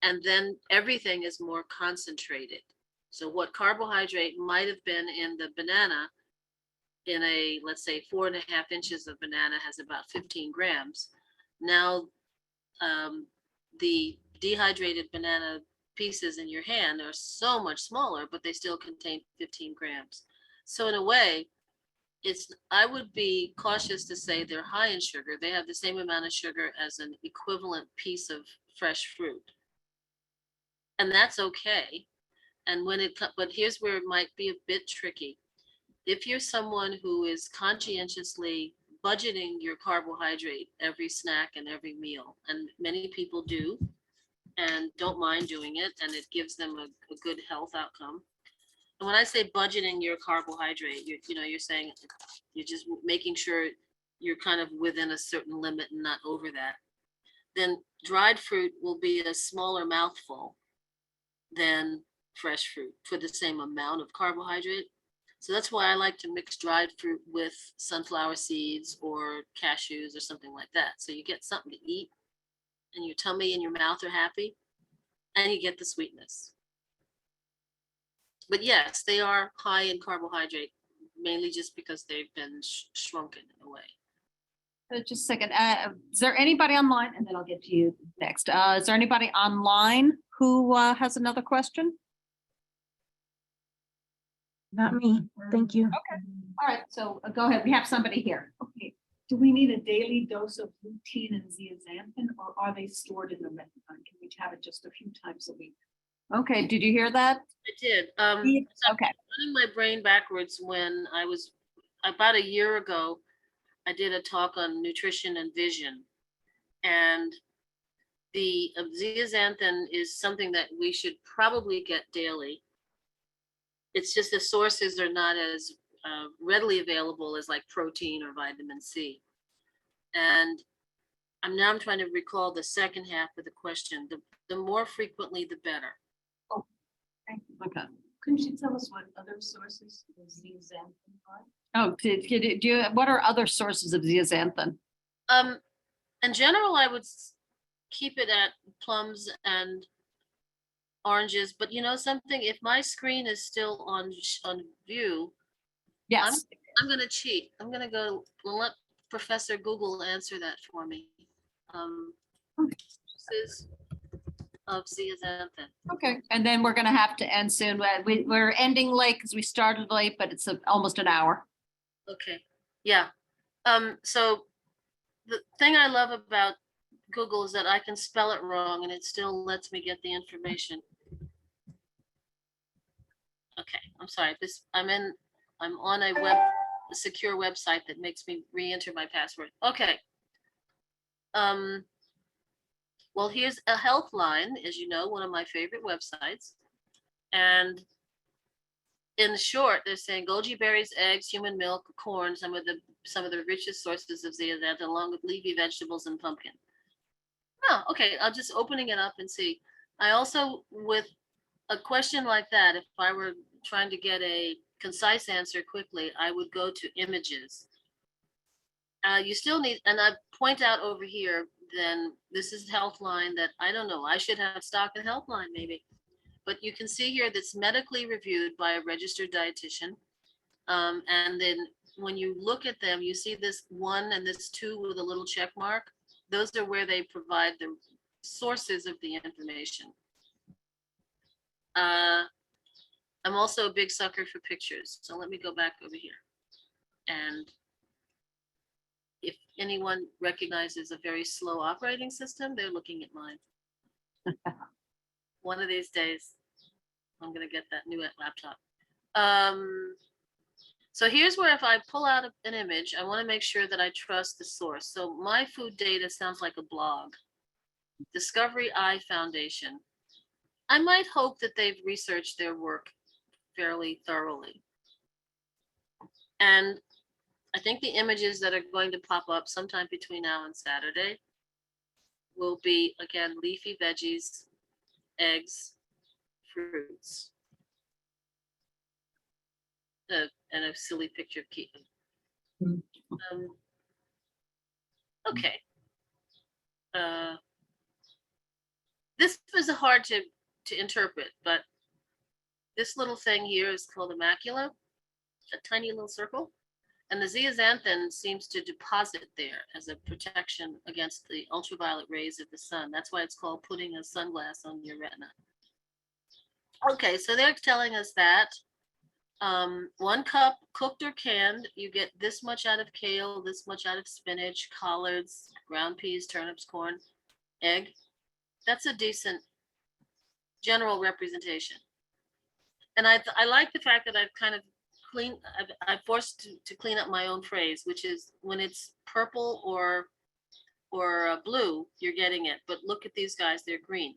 And then everything is more concentrated. So what carbohydrate might have been in the banana, in a, let's say 4.5 inches of banana has about 15 grams. Now, the dehydrated banana pieces in your hand are so much smaller, but they still contain 15 grams. So in a way, I would be cautious to say they're high in sugar. They have the same amount of sugar as an equivalent piece of fresh fruit. And that's okay. And but here's where it might be a bit tricky. If you're someone who is conscientiously budgeting your carbohydrate every snack and every meal, and many people do and don't mind doing it, and it gives them a good health outcome. And when I say budgeting your carbohydrate, you're saying you're just making sure you're kind of within a certain limit and not over that. Then dried fruit will be a smaller mouthful than fresh fruit for the same amount of carbohydrate. So that's why I like to mix dried fruit with sunflower seeds or cashews or something like that. So you get something to eat and your tummy and your mouth are happy, and you get the sweetness. But yes, they are high in carbohydrate, mainly just because they've been shrunken in a way. Just a second. Is there anybody online? And then I'll get to you next. Is there anybody online who has another question? Not me. Thank you. All right, so go ahead. We have somebody here. Okay, do we need a daily dose of lutein and zeaxanthin, or are they stored in the retina? Can we have it just a few times a week? Okay, did you hear that? I did. Yeah, So okay. running my brain backwards when I was about a year ago, I did a talk on nutrition and vision. And the zeaxanthin is something that we should probably get daily. It's just the sources are not as readily available as like protein or vitamin C. And I'm trying to recall the second half of the question. The more frequently, the better. Okay. Couldn't you tell us what other sources of zeaxanthin are? Oh, do you, what are other sources of zeaxanthin? In general, I would keep it at plums and oranges, but you know something, if my screen is still on view, Yes. I'm gonna cheat. I'm gonna go let Professor Google answer that for me. Sources of zeaxanthin. Okay, and then we're gonna have to end soon. We're ending late because we started late, but it's almost an hour. Okay, yeah. So the thing I love about Google is that I can spell it wrong and it still lets me get the information. Okay, I'm sorry. I'm on a secure website that makes me re-enter my password. Okay. Well, here's a Healthline, as you know, one of my favorite websites. And in short, they're saying goji berries, eggs, human milk, corn, some of the richest sources of zeaxanthin, along with leafy vegetables and pumpkin. Oh, okay. I'm just opening it up and see. I also, with a question like that, if I were trying to get a concise answer quickly, I would go to images. You still need, and I point out over here, then this is Healthline that I don't know, I should have stock in Healthline maybe. But you can see here that's medically reviewed by a registered dietitian. And then when you look at them, you see this 1 and this 2 with a little check mark. Those are where they provide the sources of the information. I'm also a big sucker for pictures. So let me go back over here. And if anyone recognizes a very slow operating system, they're looking at mine. One of these days, I'm going to get that new laptop. So here's where if I pull out an image, I want to make sure that I trust the source. So my food data sounds like a blog. Discovery Eye Foundation. I might hope that they've researched their work fairly thoroughly. And I think the images that are going to pop up sometime between now and Saturday will be, again, leafy veggies, eggs, fruits, and a silly picture of keto. Okay. This was hard to interpret, but this little thing here is called a macula, a tiny little circle. And the zeaxanthin seems to deposit there as a protection against the ultraviolet rays of the sun. That's why it's called putting a sunglass on your retina. Okay, so they're telling us that 1 cup cooked or canned, you get this much out of kale, this much out of spinach, collards, ground peas, turnips, corn, egg. That's a decent general representation. And I like the fact that I've kind of I'm forced to clean up my own phrase, which is when it's purple or blue, you're getting it. But look at these guys, they're green.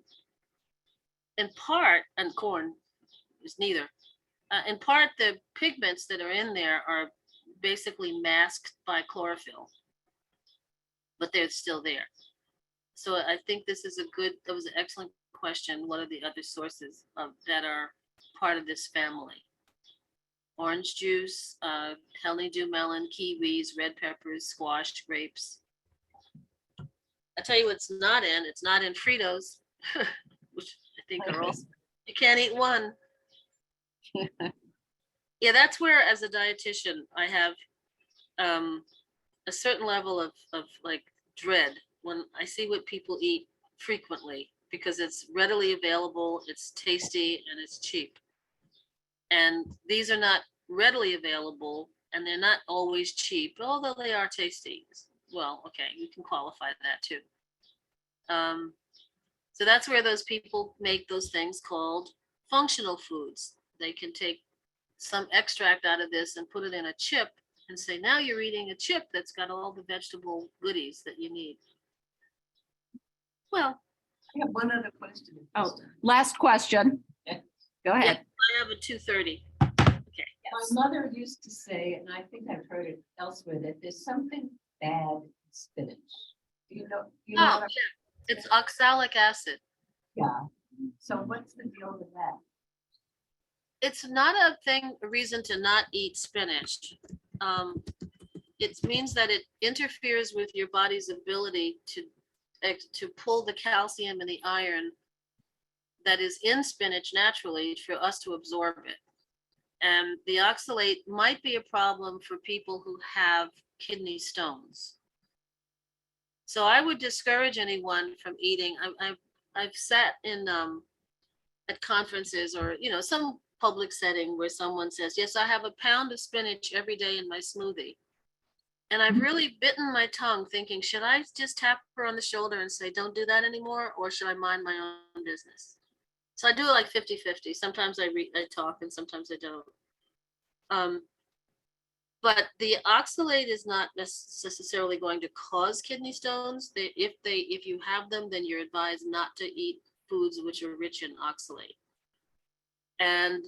In part, and corn is neither. In part, the pigments that are in there are basically masked by chlorophyll, but they're still there. So I think this is that was an excellent question. What are the other sources that are part of this family? Orange juice, honeydew melon, kiwis, red peppers, squash, grapes. I tell you what's not in. It's not in Fritos, which I think are also, you can't eat one. Yeah, that's where, as a dietitian, I have a certain level of like dread when I see what people eat frequently, because it's readily available, it's tasty, and it's cheap. And these are not readily available, and they're not always cheap, although they are tasty. Well, okay, you can qualify that too. So that's where those people make those things called functional foods. They can take some extract out of this and put it in a chip and say, now you're eating a chip that's got all the vegetable goodies that you need. Well, I have one other question. Oh, last question. Go ahead. I have a 2:30. My mother used to say, and I think I've heard it elsewhere, that there's something bad in spinach. Do you know? Oh, yeah. It's oxalic acid. Yeah. So what's the deal with that? It's not a reason to not eat spinach. It means that it interferes with your body's ability to pull the calcium and the iron that is in spinach naturally for us to absorb it. And the oxalate might be a problem for people who have kidney stones. So I would discourage anyone from eating. I've sat in at conferences or some public setting where someone says, yes, I have a pound of spinach every day in my smoothie. And I've really bitten my tongue thinking, should I just tap her on the shoulder and say, don't do that anymore? Or should I mind my own business? So I do it like 50-50. Sometimes I talk and sometimes I don't. But the oxalate is not necessarily going to cause kidney stones. If you have them, then you're advised not to eat foods which are rich in oxalate. And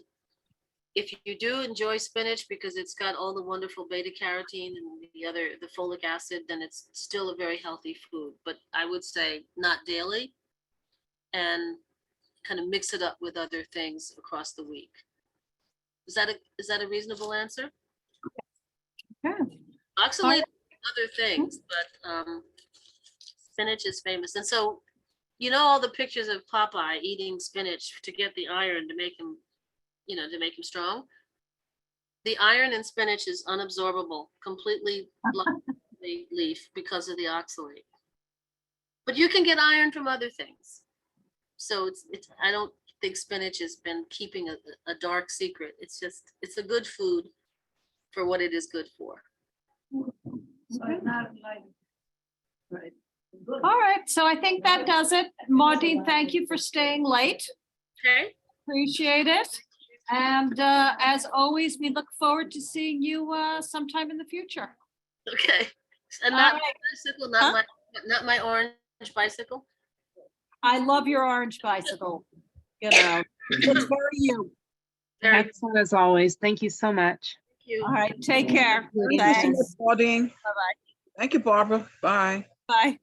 if you do enjoy spinach because it's got all the wonderful beta carotene and the folic acid, then it's still a very healthy food. But I would say not daily, and kind of mix it up with other things across the week. Is that a reasonable answer? Yeah. Oxalate, other things, but spinach is famous. And so, all the pictures of Popeye eating spinach to get the iron to make him, strong. The iron in spinach is unabsorbable, completely blocked the leaf because of the oxalate. But you can get iron from other things. So I don't think spinach has been keeping a dark secret. It's a good food for what it is good for. So it's not like. Right. Good. All right, so I think that does it. Maudene, thank you for staying late. Okay? Appreciate it. And as always, we look forward to seeing you sometime in the future. Okay. And All not right. my bicycle, Huh? not my orange bicycle. I love your orange bicycle. You know, it's very you. Very Excellent as always. Thank you so much. thank you. All right, take care. Thank you so much, Thanks. Maudene. Bye-bye. Thank you, Barbara. Bye. Bye.